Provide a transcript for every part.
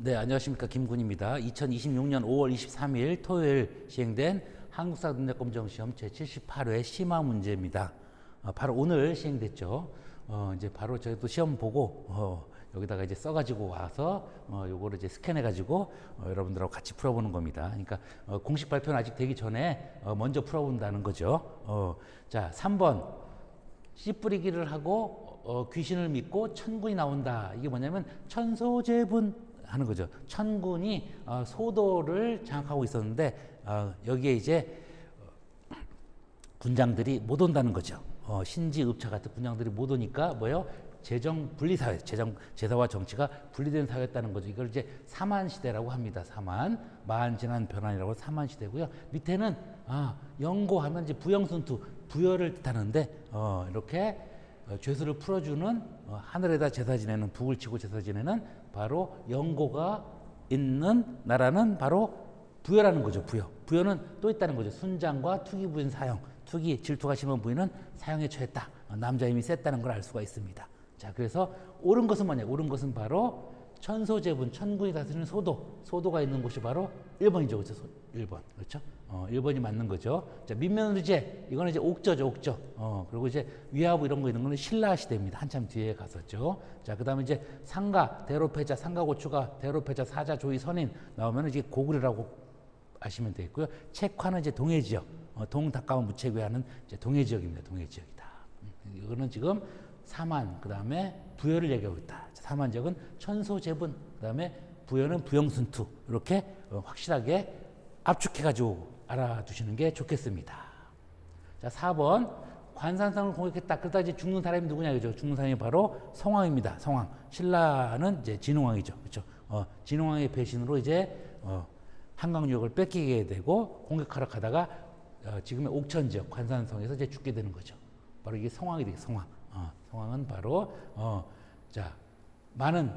네, 안녕하십니까. 김군입니다. 2026년 5월 23일 토요일 시행된 한국사 능력검정시험 제78회 심화 문제입니다. 바로 오늘 시행됐죠. 이제 바로 저희도 시험 보고 여기다가 이제 써가지고 와서 요거를 이제 스캔해가지고 여러분들하고 같이 풀어보는 겁니다. 그러니까 공식 발표는 아직 되기 전에 먼저 풀어본다는 거죠. 자, 3번 씨 뿌리기를 하고 귀신을 믿고 천군이 나온다. 이게 뭐냐면 천소재분 하는 거죠. 천군이 소도를 장악하고 있었는데 여기에 이제 군장들이 못 온다는 거죠. 신지읍차 같은 군장들이 못 오니까 뭐요? 재정 분리 사회, 제사와 정치가 분리된 사회였다는 거죠. 이걸 이제 사만 시대라고 합니다. 사만, 만 지난 변환이라고 사만 시대고요. 밑에는 영고하면 이제 부영순투, 부여를 뜻하는데 이렇게 죄수를 풀어주는 하늘에다 제사 지내는, 북을 치고 제사 지내는 바로 영고가 있는 나라는 바로 부여라는 거죠. 부여는 또 있다는 거죠. 순장과 투기 부인 사형, 투기 질투가 심한 부인은 사형에 처했다. 남자 힘이 셌다는 걸 알 수가 있습니다. 자, 그래서 옳은 것은 뭐냐? 옳은 것은 바로 천소재분, 천군이 다스리는 소도가 있는 곳이 바로 1번이죠. 그렇죠? 1번. 그렇죠? 1번이 맞는 거죠. 자, 민면의제, 이거는 이제 옥저죠, 옥저. 그리고 이제 위하부 이런 거 있는 거는 신라 시대입니다. 한참 뒤에 갔었죠. 자, 그 다음에 이제 상가, 대로패자, 상가고추가, 대로패자, 사자, 조이, 선인 나오면 이제 고구려라고 아시면 되겠고요. 책화는 이제 동해지역, 동닭가운 무책외하는 이제 동해지역입니다. 동해지역이다. 이거는 지금 사만, 그 다음에 부여를 얘기하고 있다. 사만지역은 천소재분, 그 다음에 부여는 부영순투. 이렇게 확실하게 압축해가지고 알아두시는 게 좋겠습니다. 자, 4번. 관산성을 공격했다. 그러다 이제 죽는 사람이 누구냐, 그죠? 죽는 사람이 바로 성왕입니다. 성왕. 신라는 이제 진흥왕이죠. 그렇죠? 진흥왕의 배신으로 이제 한강유역을 뺏기게 되고 공격하러 가다가 지금의 옥천지역 관산성에서 이제 죽게 되는 거죠. 바로 이게 성왕이 되겠죠. 성왕. 성왕은 바로 자, 많은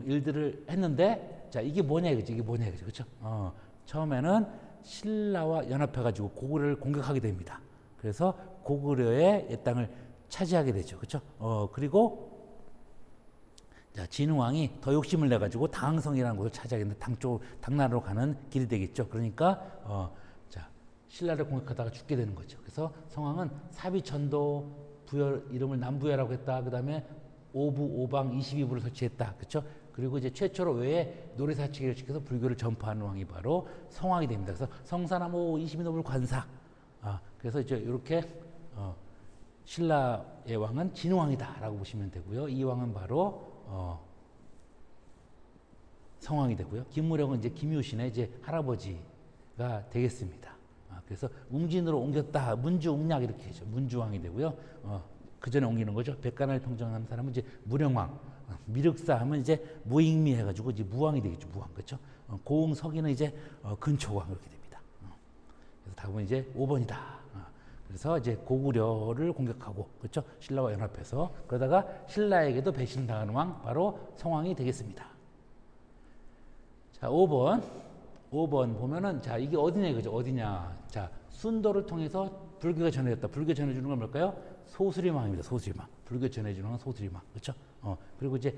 일들을 했는데, 자, 이게 뭐냐 이거죠. 이게 뭐냐 이거죠. 그렇죠? 처음에는 신라와 연합해가지고 고구려를 공격하게 됩니다. 그래서 고구려의 땅을 차지하게 되죠. 그렇죠? 그리고 자, 진흥왕이 더 욕심을 내가지고 당흥성이라는 곳을 차지하게 되는데 당나라로 가는 길이 되겠죠. 그러니까 자, 신라를 공격하다가 죽게 되는 거죠. 그래서 성왕은 사비천도 부여 이름을 남부여라고 했다. 그 다음에 오부, 오방, 22부를 설치했다. 그렇죠? 그리고 이제 최초로 외에 노래사치기를 시켜서 불교를 전파하는 왕이 바로 성왕이 됩니다. 그래서 성사나무 22노블 관사. 그래서 이제 이렇게 신라의 왕은 진흥왕이다라고 보시면 되고요. 이 왕은 바로 성왕이 되고요. 김무령은 이제 김유신의 이제 할아버지가 되겠습니다. 그래서 웅진으로 옮겼다. 문주웅략 이렇게 되죠. 문주왕이 되고요. 그 전에 옮기는 거죠. 백간을 평정하는 사람은 이제 무령왕. 미륵사 하면 이제 무익미 해가지고 이제 무왕이 되겠죠. 무왕. 그렇죠? 고흥석이는 이제 근초왕 이렇게 됩니다. 그래서 답은 이제 5번이다. 그래서 이제 고구려를 공격하고, 그렇죠? 신라와 연합해서 그러다가 신라에게도 배신당하는 왕 바로 성왕이 되겠습니다. 자, 5번 보면은, 자, 이게 어디냐 이거죠. 어디냐. 자, 순도를 통해서 불교가 전해졌다. 불교 전해주는 건 뭘까요? 소수림왕입니다. 소수림왕. 불교 전해주는 건 소수림왕. 그렇죠? 그리고 이제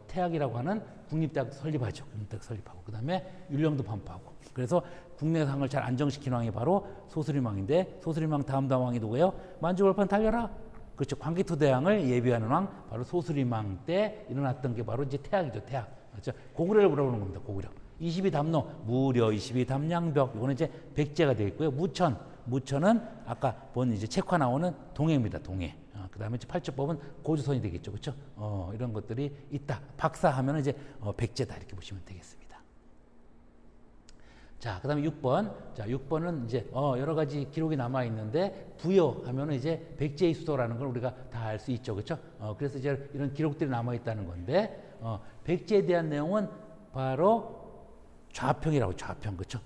태학이라고 하는 국립대학 설립하죠. 국립대학 설립하고, 그 다음에 율령도 반포하고. 그래서 국내상을 잘 안정시킨 왕이 바로 소수림왕인데, 소수림왕 다음 왕이 누구예요? 만주벌판 달려라. 그렇죠. 광기토대왕을 예비하는 왕 바로 소수림왕 때 일어났던 게 바로 이제 태학이죠. 태학. 그렇죠? 고구려를 물어보는 겁니다. 고구려. 22담로, 무려 22담량벽. 이거는 이제 백제가 되어 있고요. 무천은 아까 본 이제 책화 나오는 동해입니다. 동해. 그 다음에 팔척법은 고조선이 되겠죠. 그렇죠? 이런 것들이 있다. 박사하면 이제 백제다. 이렇게 보시면 되겠습니다. 자, 그 다음에 6번. 자, 6번은 이제 여러 가지 기록이 남아 있는데, 부여하면은 이제 백제의 수도라는 걸 우리가 다 알 수 있죠. 그렇죠? 그래서 이제 이런 기록들이 남아 있다는 건데, 백제에 대한 내용은 바로 좌평이라고. 좌평. 그렇죠?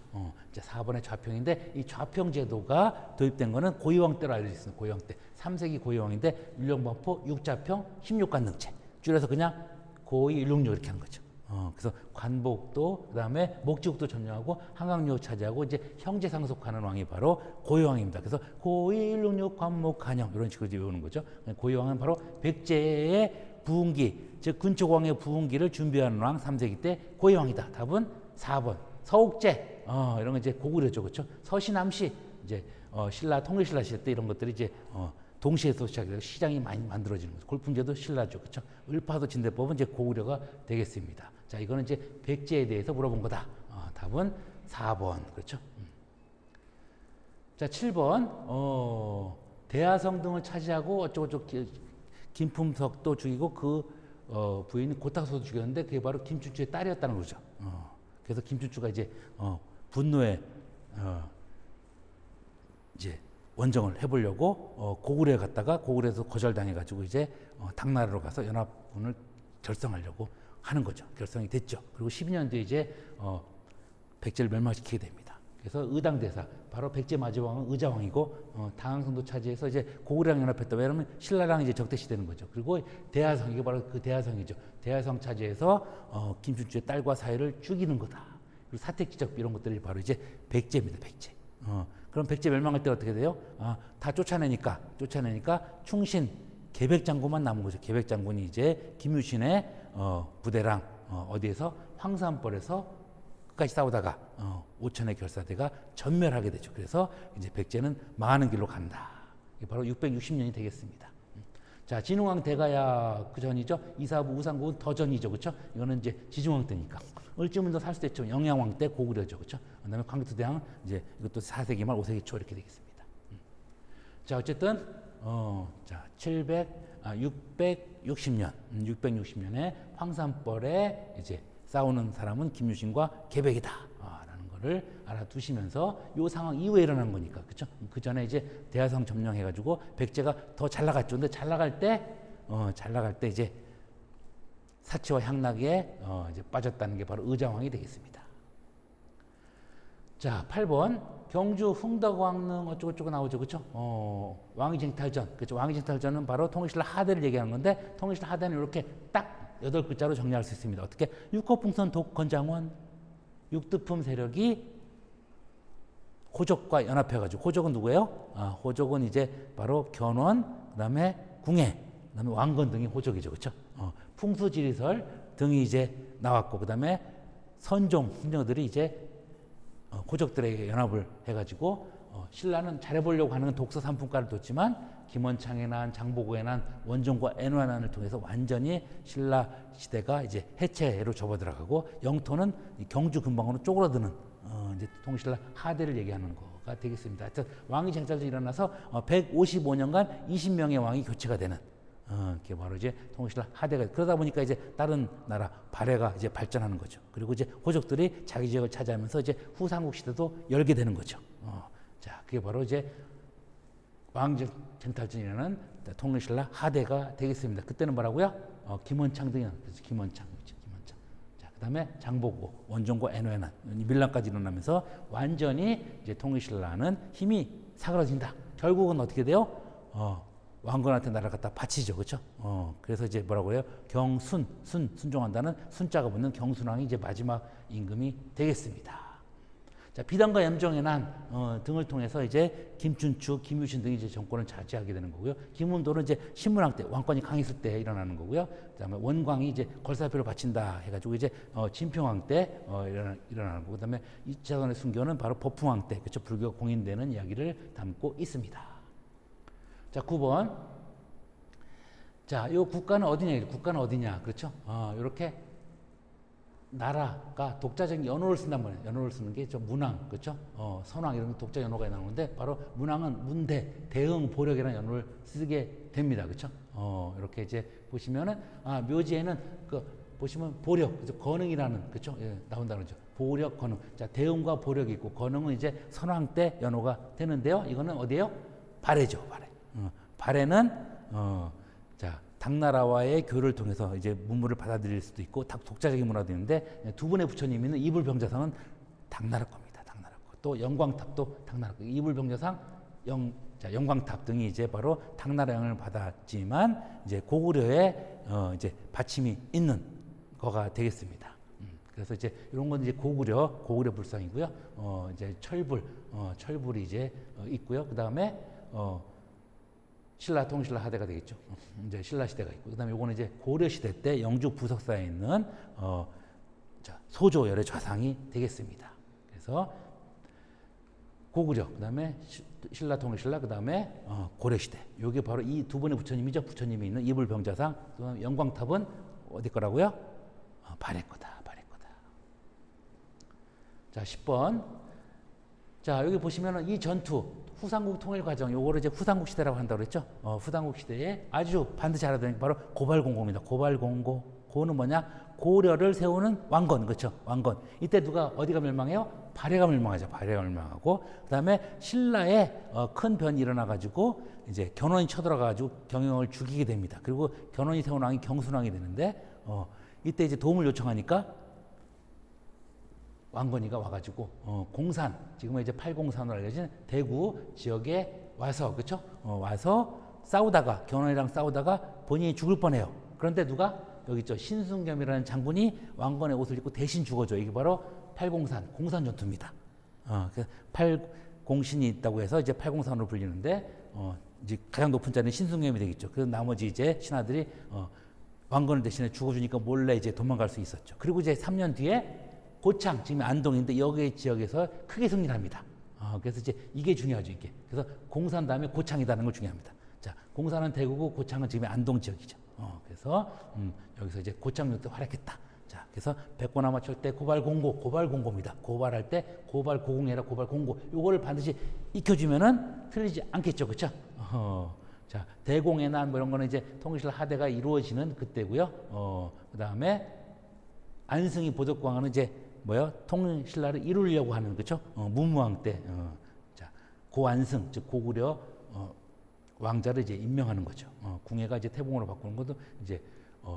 이제 4번의 좌평인데, 이 좌평 제도가 도입된 거는 고이왕 때로 알려져 있습니다. 고이왕 때. 3세기 고이왕인데, 율령반포 6좌평 16관능체. 줄여서 그냥 고이 율령력 이렇게 한 거죠. 그래서 관복도, 그 다음에 목지국도 점령하고 한강유역 차지하고 이제 형제 상속하는 왕이 바로 고이왕입니다. 그래서 고이 율령력 관목 간영 이런 식으로 외우는 거죠. 고이왕은 바로 백제의 부흥기, 즉 근초광의 부흥기를 준비하는 왕 3세기 때 고희왕이다. 답은 4번. 서옥제 이런 거 이제 고구려죠, 그렇죠? 서신함시 이제 신라 통일신라 시대 때 이런 것들이 이제 동시에서 시작해서 시장이 많이 만들어지는 거죠. 골품제도 신라죠, 그렇죠? 을파도 진대법은 이제 고구려가 되겠습니다. 자, 이거는 이제 백제에 대해서 물어본 거다. 답은 4번, 그렇죠? 자, 7번 대하성 등을 차지하고 어쩌고저쩌고 김품석도 죽이고 그 부인 고탁소도 죽였는데 그게 바로 김춘추의 딸이었다는 거죠. 그래서 김춘추가 이제 분노에 이제 원정을 해보려고 고구려에 갔다가 고구려에서 거절당해가지고 이제 당나라로 가서 연합군을 결성하려고 하는 거죠. 결성이 됐죠. 그리고 12년 뒤에 이제 백제를 멸망시키게 됩니다. 그래서 의당대사, 바로 백제 마지왕은 의자왕이고 당항성도 차지해서 이제 고구려랑 연합했다. 왜냐하면 신라랑 이제 적대시되는 거죠. 그리고 대하성, 이게 바로 그 대하성이죠. 대하성 차지해서 김춘추의 딸과 사이를 죽이는 거다. 그리고 사택지적 이런 것들이 바로 이제 백제입니다. 백제. 그럼 백제 멸망할 때 어떻게 돼요? 다 쫓아내니까 충신 계백장군만 남은 거죠. 계백장군이 이제 김유신의 부대랑 어디에서 황산벌에서 끝까지 싸우다가 오천의 결사대가 전멸하게 되죠. 그래서 이제 백제는 망하는 길로 간다. 이게 바로 660년이 되겠습니다. 자, 진흥왕 대가야 그 전이죠. 이사부 우상국은 더 전이죠, 그렇죠? 이거는 이제 지중왕 때니까. 을지문도 살 수도 있죠. 영양왕 때 고구려죠, 그렇죠? 그다음에 광개토대왕 이제 이것도 4세기 말 5세기 초 이렇게 되겠습니다. 자, 어쨌든 자 660년, 660년에 황산벌에 이제 싸우는 사람은 김유신과 계백이다. 라는 거를 알아두시면서 이 상황 이후에 일어난 거니까, 그렇죠? 그 전에 이제 대하성 점령해가지고 백제가 더 잘 나갔죠. 근데 잘 나갈 때 이제 사치와 향락에 이제 빠졌다는 게 바로 의자왕이 되겠습니다. 자, 8번 경주 흥덕왕릉 어쩌고저쩌고 나오죠, 그렇죠? 왕위쟁탈전, 그렇죠? 왕위쟁탈전은 바로 통일신라 하대를 얘기하는 건데 통일신라 하대는 이렇게 딱 8글자로 정리할 수 있습니다. 어떻게? 육호풍선 독건장원 육두품 세력이 호족과 연합해가지고, 호족은 누구예요? 호족은 이제 바로 견원, 그다음에 궁예, 그다음에 왕건 등이 호족이죠, 그렇죠? 풍수지리설 등이 이제 나왔고, 그다음에 선종들이 이제 호족들에게 연합을 해가지고 신라는 잘해보려고 하는 독서 3품가를 뒀지만 김원창의 난, 장보고의 난, 원종과 애노난을 통해서 완전히 신라 시대가 이제 해체로 접어들어가고 영토는 경주 근방으로 쪼그라드는 이제 통신라 하대를 얘기하는 거가 되겠습니다. 하여튼 왕위 쟁탈전이 일어나서 155년간 20명의 왕이 교체가 되는 그게 바로 이제 통신라 하대가, 그러다 보니까 이제 다른 나라 발해가 이제 발전하는 거죠. 그리고 이제 호족들이 자기 지역을 차지하면서 이제 후삼국 시대도 열게 되는 거죠. 자, 그게 바로 이제 왕정 쟁탈전이라는 통일신라 하대가 되겠습니다. 그때는 뭐라고요? 김원창 등이 그래서 김원창, 그렇죠? 김원창. 자, 그다음에 장보고, 원종과 애노에난 밀란까지 일어나면서 완전히 이제 통일신라는 힘이 사그라진다. 결국은 어떻게 돼요? 왕건한테 나라를 갖다 바치죠, 그렇죠? 그래서 이제 뭐라고 해요? 순종한다는 순자가 붙는 경순왕이 이제 마지막 임금이 되겠습니다. 자, 비단과 염종의 난 등을 통해서 이제 김춘추, 김유신 등이 이제 정권을 차지하게 되는 거고요. 김운도는 이제 신문왕 때, 왕권이 강했을 때 일어나는 거고요. 그다음에 원광이 이제 걸사표를 바친다 해가지고 이제 진평왕 때 일어나는 거고, 그다음에 2차선의 순교는 바로 법풍왕 때, 그렇죠? 불교가 공인되는 이야기를 담고 있습니다. 자, 9번. 자, 이 국가는 어디냐? 국가는 어디냐? 그렇죠? 이렇게 나라가 독자적인 연호를 쓴단 말이에요. 연호를 쓰는 게 좀 문왕, 그렇죠? 선왕 이런 독자 연호가 나오는데 바로 문왕은 문대, 대응, 보력이라는 연호를 쓰게 됩니다, 그렇죠? 이렇게 이제 보시면은 묘지에는 그 보시면 보력, 그렇죠? 건응이라는, 그렇죠? 예, 나온다는 거죠. 보력, 건응. 자, 대응과 보력이 있고 건응은 이제 선왕 때 연호가 되는데요. 이거는 어디예요? 발해죠, 발해. 발해는 자, 당나라와의 교류를 통해서 이제 문물을 받아들일 수도 있고 독자적인 문화도 있는데, 두 분의 부처님이 있는 이불병자상은 당나라 겁니다. 당나라 거. 또 영광탑도 당나라 거. 이불병자상, 영광탑 등이 이제 바로 당나라 영향을 받았지만 이제 고구려에 이제 받침이 있는 거가 되겠습니다. 그래서 이제 이런 건 이제 고구려 불상이고요. 이제 철불이 이제 있고요. 그 다음에 신라 통신라 하대가 되겠죠. 이제 신라 시대가 있고, 그다음에 요거는 이제 고려 시대 때 영주 부석사에 있는 자, 소조열의 좌상이 되겠습니다. 그래서 고구려, 그다음에 신라 통일신라, 그다음에 고려 시대. 요게 바로 이 두 분의 부처님이죠. 부처님이 있는 이불병자상, 그다음에 영광탑은 어디 거라고요? 발해 거다. 발해 거다. 자, 10번. 자, 여기 보시면은 이 전투 후삼국 통일 과정, 요거를 이제 후삼국 시대라고 한다고 그랬죠. 후삼국 시대에 아주 반드시 알아야 되는 게 바로 고발공고입니다. 고발공고. 고는 뭐냐? 고려를 세우는 왕건, 그렇죠? 왕건. 이때 누가 어디가 멸망해요? 발해가 멸망하죠. 발해가 멸망하고, 그다음에 신라에 큰 변이 일어나가지고 이제 견훤이 쳐들어가가지고 경영을 죽이게 됩니다. 그리고 견훤이 세운 왕이 경순왕이 되는데 이때 이제 도움을 요청하니까 왕건이가 와가지고 공산, 지금은 이제 팔공산으로 알려진 대구 지역에 와서, 그렇죠? 와서 싸우다가 견훤이랑 싸우다가 본인이 죽을 뻔해요. 그런데 누가 여기 있죠. 신순겸이라는 장군이 왕건의 옷을 입고 대신 죽어줘. 이게 바로 팔공산, 공산 전투입니다. 팔공신이 있다고 해서 이제 팔공산으로 불리는데 이제 가장 높은 자는 신순겸이 되겠죠. 그래서 나머지 이제 신하들이 왕건을 대신에 죽어주니까 몰래 이제 도망갈 수 있었죠. 그리고 이제 3년 뒤에 고창, 지금 안동인데 여기 지역에서 크게 승리를 합니다. 그래서 이제 이게 중요하죠, 이게. 그래서 공산 다음에 고창이라는 걸 중요합니다. 자, 공산은 대구고 고창은 지금 안동 지역이죠. 그래서 여기서 이제 고창 때 활약했다. 자, 그래서 백고나 맞출 때 고발공고, 고발공고입니다. 고발할 때 고발고공해라, 고발공고. 요거를 반드시 익혀주면은 틀리지 않겠죠, 그렇죠? 자, 대공의 난 뭐 이런 거는 이제 통일신라 하대가 이루어지는 그때고요. 그 다음에 안승희 보덕광은 이제 뭐요? 통일신라를 이루려고 하는, 그렇죠? 문무왕 때, 자, 고안승, 즉 고구려 왕자를 이제 임명하는 거죠. 궁예가 이제 태봉으로 바꾸는 것도 이제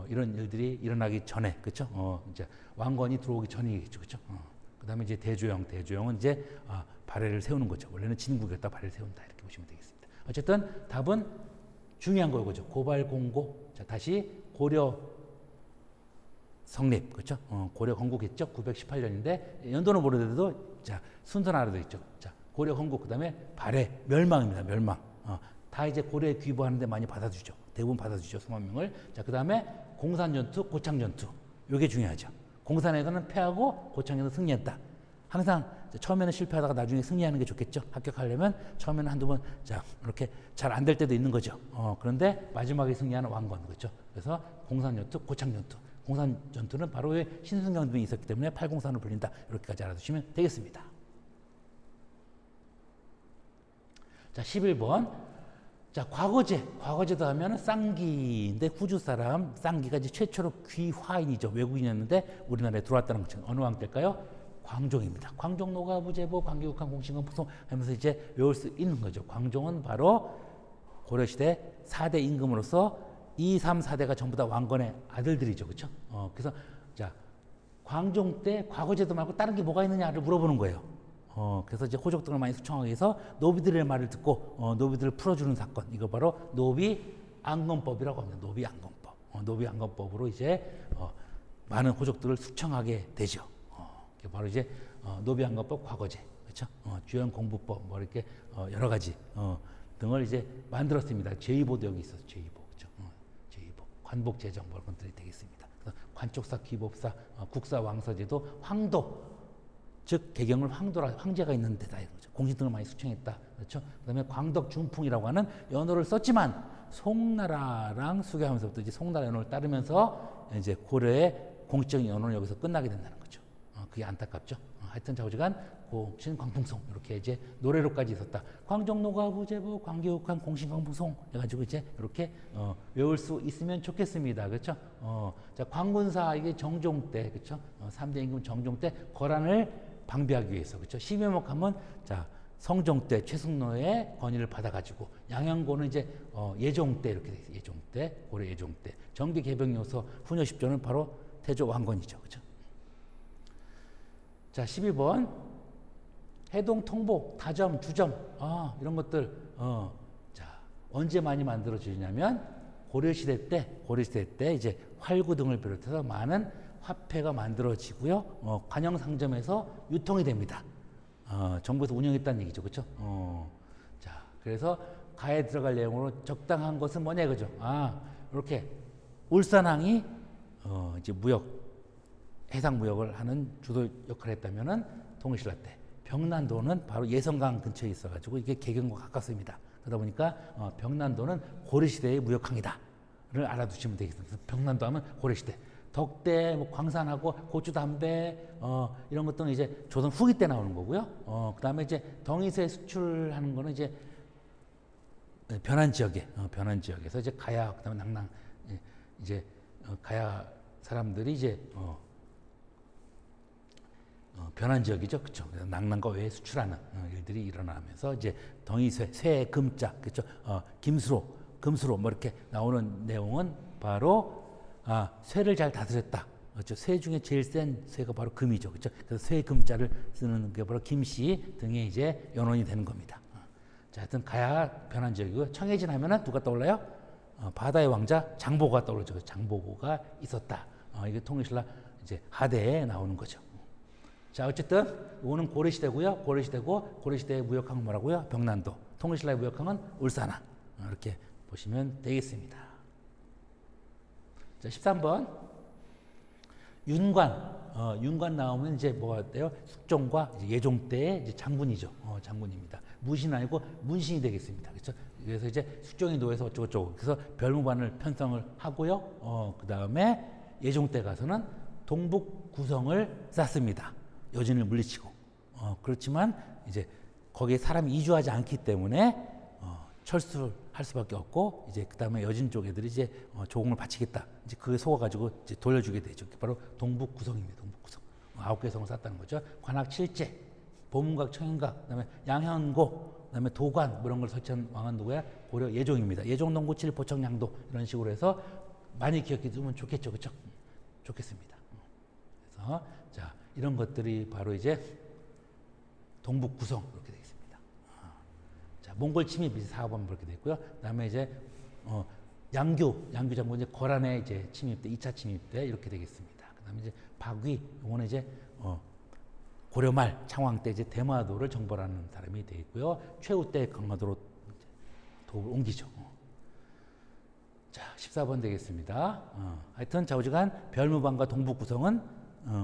이런 일들이 일어나기 전에, 그렇죠? 이제 왕건이 들어오기 전이겠죠, 그렇죠? 그다음에 이제 대조영은 이제 발해를 세우는 거죠. 원래는 진국이었다 발해를 세운다 이렇게 보시면 되겠습니다. 어쨌든 답은 중요한 거죠. 고발공고. 자, 다시 고려 성립, 그렇죠? 고려 건국했죠. 918년인데 연도는 모르더라도 자, 순서는 알아도 있죠. 자, 고려 건국, 그다음에 발해 멸망입니다. 멸망. 다 이제 고려에 귀부하는데 많이 받아주죠. 대부분 받아주죠. 수만 명을. 자, 그 다음에 공산전투, 고창전투. 요게 중요하죠. 공산에서는 패하고 고창에서 승리했다. 항상 처음에는 실패하다가 나중에 승리하는 게 좋겠죠. 합격하려면 처음에는 한두 번, 자, 이렇게 잘 안 될 때도 있는 거죠. 그런데 마지막에 승리하는 왕건, 그렇죠. 그래서 공산전투, 고창전투. 공산전투는 바로 왜 신순경 등이 있었기 때문에 팔공산으로 불린다. 이렇게까지 알아두시면 되겠습니다. 자, 11번. 자, 과거제도 하면 쌍기인데 후주 사람 쌍기가 이제 최초로 귀화인이죠. 외국인이었는데 우리나라에 들어왔다는 거죠. 어느 왕 때일까요? 광종입니다. 광종 노가부제보 광기국한 공신건 부송 하면서 이제 외울 수 있는 거죠. 광종은 바로 고려시대 4대 임금으로서 2, 3, 4대가 전부 다 왕건의 아들들이죠. 그렇죠? 그래서 자, 광종 때 과거제도 말고 다른 게 뭐가 있느냐를 물어보는 거예요. 그래서 이제 호족들을 많이 수청하기 위해서 노비들의 말을 듣고 노비들을 풀어주는 사건, 이거 바로 노비안건법이라고 합니다. 노비안건법. 노비안건법으로 이제 많은 호족들을 수청하게 되죠. 그게 바로 이제 노비안건법 과거제, 그렇죠? 주연공부법 뭐 이렇게 여러 가지 등을 이제 만들었습니다. 제2보도 여기 있어서 제2보, 그렇죠? 제2보, 관복제정 뭐 이런 것들이 되겠습니다. 그래서 관촉사, 귀법사, 국사, 왕서제도, 황도. 즉 개경을 황제가 있는 데다 이거죠. 공신등을 많이 수청했다. 그렇죠? 그다음에 광덕 중풍이라고 하는 연호를 썼지만 송나라랑 수교하면서부터 이제 송나라 연호를 따르면서 이제 고려의 공식적인 연호는 여기서 끝나게 된다는 거죠. 그게 안타깝죠. 하여튼 좌우지간 공신 광풍송 이렇게 이제 노래로까지 있었다. 광종노가부제보 광기국한 공신 광풍송 해가지고 이제 이렇게 외울 수 있으면 좋겠습니다. 그렇죠? 자, 광군사 이게 정종 때, 그렇죠? 3대 임금 정종 때 거란을 방비하기 위해서, 그렇죠? 심해목하면 자, 성종 때 최승로의 권위를 받아가지고 양양고는 이제 예종 때 이렇게 돼 있어요. 예종 때, 고려 예종 때. 정기 개병요소 후녀 10조는 바로 태조 왕건이죠, 그렇죠? 자, 12번 해동 통복, 다점, 주점, 이런 것들 자, 언제 많이 만들어지냐면 고려시대 때 이제 활구 등을 비롯해서 많은 화폐가 만들어지고요. 관영상점에서 유통이 됩니다. 정부에서 운영했다는 얘기죠, 그렇죠? 자, 그래서 가에 들어갈 내용으로 적당한 것은 뭐냐 이거죠. 이렇게 울산항이 이제 해상 무역을 하는 주도 역할을 했다면은 동일신라 때 병난도는 바로 예성강 근처에 있어가지고 이게 개경과 가깝습니다. 그러다 보니까 병난도는 고려시대의 무역항이다를 알아두시면 되겠습니다. 병난도 하면 고려시대. 덕대, 뭐 광산하고 고추, 담배 이런 것들은 이제 조선 후기 때 나오는 거고요. 그다음에 이제 덩이새 수출하는 거는 이제 변한 지역에서 이제 가야 그다음에 낙랑 이제 가야 사람들이 이제 변한 지역이죠, 그렇죠. 낙랑과 외에 수출하는 일들이 일어나면서 이제 덩이쇠, 쇠, 금자, 그렇죠. 금수로 뭐 이렇게 나오는 내용은 바로 쇠를 잘 다스렸다. 그렇죠. 쇠 중에 제일 센 쇠가 바로 금이죠, 그렇죠. 그래서 쇠 금자를 쓰는 게 바로 김씨 등의 이제 연원이 되는 겁니다. 자, 하여튼 가야 변한 지역이고요. 청해진 하면은 누가 떠올라요? 바다의 왕자 장보고가 떠오르죠. 장보고가 있었다. 이게 통일신라 이제 하대에 나오는 거죠. 자, 어쨌든 이거는 고려시대고요. 고려시대의 무역항은 뭐라고요? 병난도. 통일신라의 무역항은 울산항. 이렇게 보시면 되겠습니다. 자, 13번 윤관 나오면 이제 뭐가 돼요? 숙종과 이제 예종 때의 이제 장군이죠. 장군입니다. 무신 아니고 문신이 되겠습니다. 그렇죠? 그래서 이제 숙종이 노해서 어쩌고저쩌고. 그래서 별무반을 편성을 하고요. 그 다음에 예종 때 가서는 동북 구성을 쌓습니다. 여진을 물리치고. 그렇지만 이제 거기에 사람이 이주하지 않기 때문에 철수할 수밖에 없고, 이제 그 다음에 여진 쪽 애들이 이제 조공을 바치겠다. 이제 그게 속아가지고 이제 돌려주게 되죠. 바로 동북 구성입니다. 동북 구성. 9개 성을 쌓았다는 거죠. 관악 7제, 보문각, 청인각, 그다음에 양현고, 그다음에 도관 뭐 이런 걸 설치한 왕은 누구야? 고려 예종입니다. 예종, 동구, 칠, 보청, 양도 이런 식으로 해서 많이 기억해 두면 좋겠죠, 그렇죠? 좋겠습니다. 그래서 자, 이런 것들이 바로 이제 동북 구성 이렇게 되겠습니다. 자, 몽골 침입 이제 4번 그렇게 됐고요. 그다음에 이제 양규 장군 이제 거란의 이제 침입 때 2차 침입 때 이렇게 되겠습니다. 그다음에 이제 박위 이거는 이제 고려 말 창왕 때 이제 대마도를 정벌하는 사람이 되어 있고요. 최후 때 강화도로 도를 옮기죠. 자, 14번 되겠습니다. 하여튼 좌우지간 별무반과 동북 구성은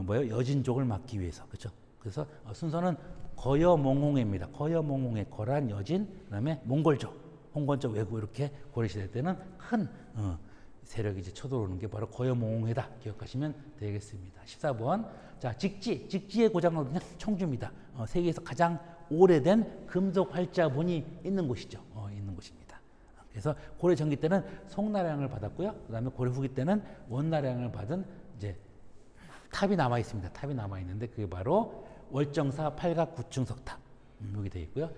뭐예요? 여진족을 막기 위해서, 그렇죠? 그래서 순서는 거여몽홍해입니다. 거여몽홍해, 거란, 여진, 그다음에 몽골족, 홍건적, 왜구 이렇게 고려시대 때는 큰 세력이 이제 쳐들어오는 게 바로 거여몽홍해다 기억하시면 되겠습니다. 14번. 자, 직지의 고장은 그냥 청주입니다. 세계에서 가장 오래된 금속 활자본이 있는 곳이죠. 있는 곳입니다. 그래서 고려 전기 때는 송나량을 받았고요. 그다음에 고려 후기 때는 원나량을 받은 이제 탑이 남아 있습니다. 탑이 남아 있는데 그게 바로 월정사 8각 9층 석탑 여기 되어 있고요.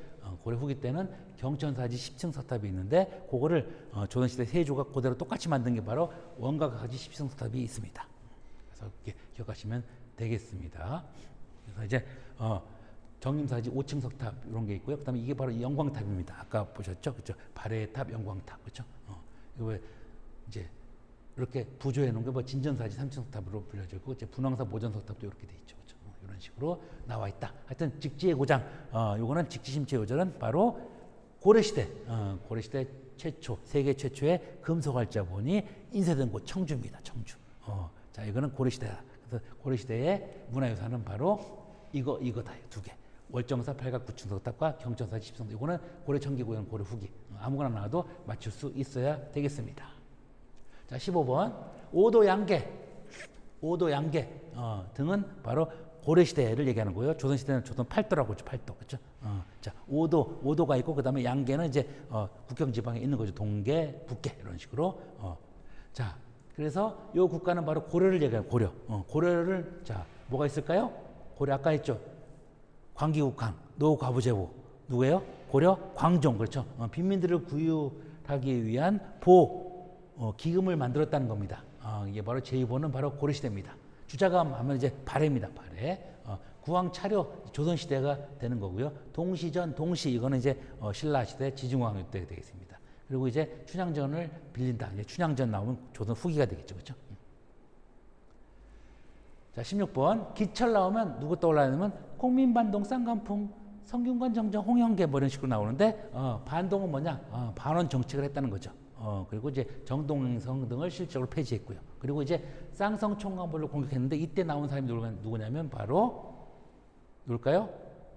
고려 후기 때는 경천사지 10층 석탑이 있는데 그거를 조선시대 세조가 그대로 똑같이 만든 게 바로 원각사지 10층 석탑이 있습니다. 그래서 이렇게 기억하시면 되겠습니다. 그래서 이제 정림사지 5층 석탑 이런 게 있고요. 그다음에 이게 바로 영광탑입니다. 아까 보셨죠, 그렇죠? 발해탑, 영광탑, 그렇죠? 이거 이제 이렇게 부조해 놓은 게 뭐 진전사지 3층 석탑으로 불려져 있고, 이제 분황사 모전 석탑도 이렇게 돼 있죠, 그렇죠? 이런 식으로 나와 있다. 하여튼 직지의 고장, 요거는 직지심체 요절은 바로 고려시대 최초, 세계 최초의 금속활자본이 인쇄된 곳 청주입니다. 청주. 자, 이거는 고려시대다. 그래서 고려시대의 문화유산은 바로 이거다. 두 개. 월정사 8각 9층 석탑과 경천사 10층. 이거는 고려 청기고요, 고려 후기. 아무거나 나와도 맞출 수 있어야 되겠습니다. 자, 15번. 오도 양계 등은 바로 고려시대를 얘기하는 거예요. 조선시대는 조선 팔도라고 하죠. 팔도. 그렇죠? 자, 오도가 있고, 그 다음에 양계는 이제 국경지방에 있는 거죠. 동계, 북계 이런 식으로. 자, 그래서 요 국가는 바로 고려를 얘기해요. 고려를, 자, 뭐가 있을까요? 고려 아까 했죠. 광기국왕, 노과부제보. 누구예요? 고려 광종. 그렇죠? 빈민들을 구휼하기 위한 기금을 만들었다는 겁니다. 이게 바로 제2보는 바로 고려시대입니다. 주자감 하면 이제 발해입니다. 발해. 구황 차려 조선시대가 되는 거고요. 동시전, 이거는 이제 신라시대 지중왕 때 되겠습니다. 그리고 이제 춘향전을 빌린다. 이제 춘향전 나오면 조선 후기가 되겠죠. 그렇죠? 자, 16번. 기철 나오면 누구 떠올라냐면 공민반동 쌍간풍 성균관 정정 홍영계 뭐 이런 식으로 나오는데 반동은 뭐냐? 반원 정책을 했다는 거죠. 그리고 이제 정동성 등을 실질적으로 폐지했고요. 그리고 이제 쌍성 총괄부를 공격했는데 이때 나온 사람이 누구냐면 바로 누굴까요?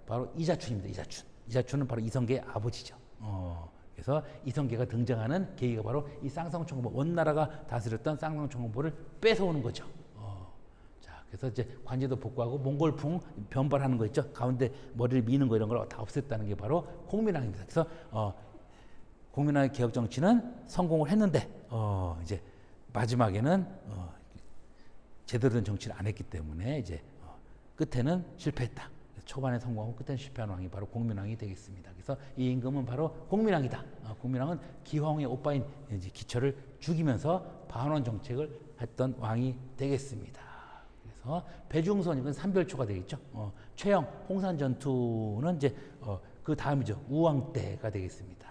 바로 이자춘입니다. 이자춘. 이자춘은 바로 이성계의 아버지죠. 그래서 이성계가 등장하는 계기가 바로 이 쌍성총괄부, 원나라가 다스렸던 쌍성총괄부를 뺏어오는 거죠. 자, 그래서 이제 관제도 복구하고 몽골풍 변발하는 거 있죠. 가운데 머리를 미는 거 이런 걸 다 없앴다는 게 바로 공민왕입니다. 그래서 공민왕의 개혁 정치는 성공을 했는데 이제 마지막에는 제대로 된 정치를 안 했기 때문에 이제 끝에는 실패했다. 초반에 성공하고 끝에는 실패한 왕이 바로 공민왕이 되겠습니다. 그래서 이 임금은 바로 공민왕이다. 공민왕은 기황의 오빠인 이제 기철을 죽이면서 반원 정책을 했던 왕이 되겠습니다. 그래서 배중선 이건 삼별초가 되겠죠. 최영 홍산 전투는 이제 그 다음이죠. 우왕 때가 되겠습니다.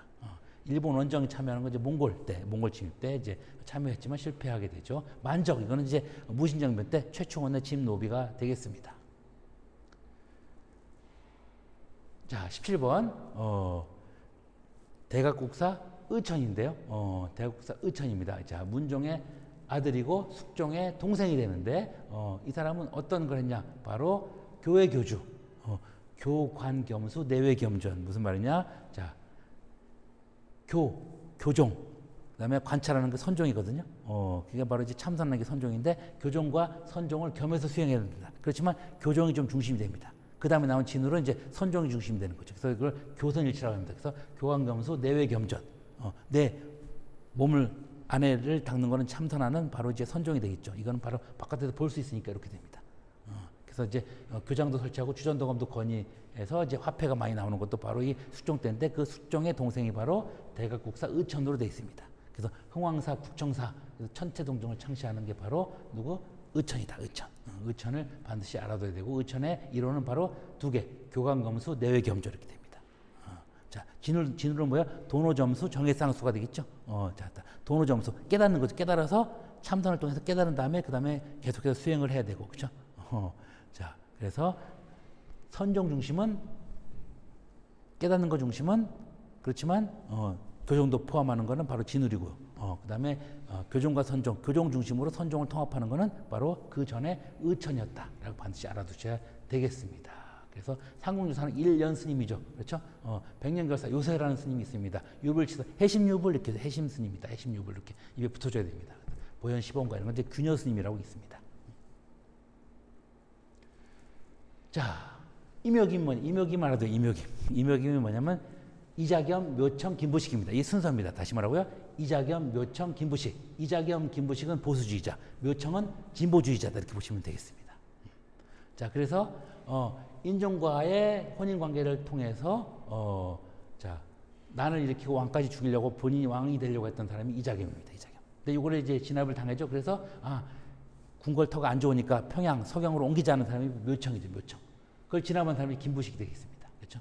일본 원정에 참여하는 건 이제 몽골 때, 몽골 침입 때 이제 참여했지만 실패하게 되죠. 만적 이거는 이제 무신정변 때 최충원의 집노비가 되겠습니다. 자, 17번 대각국사 의천인데요. 대각국사 의천입니다. 자, 문종의 아들이고 숙종의 동생이 되는데 이 사람은 어떤 걸 했냐? 바로 교외 교주, 교관겸수, 내외겸전. 무슨 말이냐? 자, 교종, 그다음에 관찰하는 게 선종이거든요. 그게 바로 이제 참선하는 게 선종인데 교종과 선종을 겸해서 수행해야 된다. 그렇지만 교종이 좀 중심이 됩니다. 그 다음에 나온 진으로 이제 선종이 중심이 되는 거죠. 그래서 이걸 교선일치라고 합니다. 그래서 교관겸수, 내외겸전. 내 몸을 아내를 닦는 거는 참선하는 바로 이제 선종이 되겠죠. 이거는 바로 바깥에서 볼 수 있으니까 이렇게 됩니다. 그래서 이제 교장도 설치하고 주전도감도 건의해서 이제 화폐가 많이 나오는 것도 바로 이 숙종 때인데 그 숙종의 동생이 바로 대각국사 의천으로 되어 있습니다. 그래서 흥왕사, 국청사, 천체동정을 창시하는 게 바로 누구? 의천이다. 의천. 의천을 반드시 알아둬야 되고 의천의 이론은 바로 두 개. 교관검수, 내외겸조 이렇게 됩니다. 자, 진으로 뭐야? 도노점수, 정해쌍수가 되겠죠. 자, 도노점수 깨닫는 거죠. 깨달아서 참선을 통해서 깨달은 다음에 그 다음에 계속해서 수행을 해야 되고 그렇죠. 자, 그래서 선종 중심은 깨닫는 거 중심은 그렇지만 교종도 포함하는 거는 바로 진울이고요. 그 다음에 교종과 선종, 교종 중심으로 선종을 통합하는 거는 바로 그 전에 의천이었다라고 반드시 알아두셔야 되겠습니다. 그래서 상공유사는 1년 스님이죠. 그렇죠? 백년결사 요새라는 스님이 있습니다. 유불치서 해심유불 이렇게 해심 스님이다. 해심유불 이렇게 입에 붙어줘야 됩니다. 보현 시본가 이런 건 이제 균여 스님이라고 있습니다. 자, 임역임 뭐냐? 임역임 알아둬요. 임역임. 임역임이 뭐냐면 이자겸, 묘청, 김부식입니다. 이 순서입니다. 다시 말하고요. 이자겸, 묘청, 김부식. 이자겸, 김부식은 보수주의자, 묘청은 진보주의자다 이렇게 보시면 되겠습니다. 자, 그래서 인종과의 혼인 관계를 통해서 자, 난을 일으키고 왕까지 죽이려고 본인이 왕이 되려고 했던 사람이 이자겸입니다. 이자겸. 근데 이거를 이제 진압을 당했죠. 그래서 궁궐터가 안 좋으니까 평양 서경으로 옮기자는 사람이 묘청이죠. 묘청. 그걸 진압한 사람이 김부식이 되겠습니다. 그렇죠?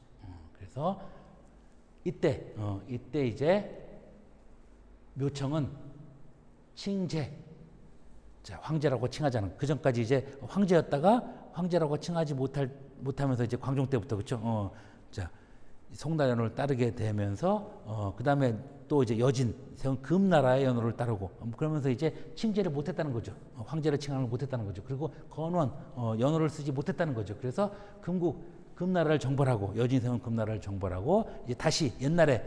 그래서 이때 이제 묘청은 칭제, 자, 황제라고 칭하지 않은, 그 전까지 이제 황제였다가 황제라고 칭하지 못하면서 이제 광종 때부터 그렇죠. 자, 송나라 연호를 따르게 되면서 그 다음에 또 이제 여진 세운 금나라의 연호를 따르고 그러면서 이제 칭제를 못했다는 거죠. 황제를 칭하는 걸 못했다는 거죠. 그리고 건원 연호를 쓰지 못했다는 거죠. 그래서 금나라를 정벌하고 여진 세운 금나라를 정벌하고 이제 다시 옛날에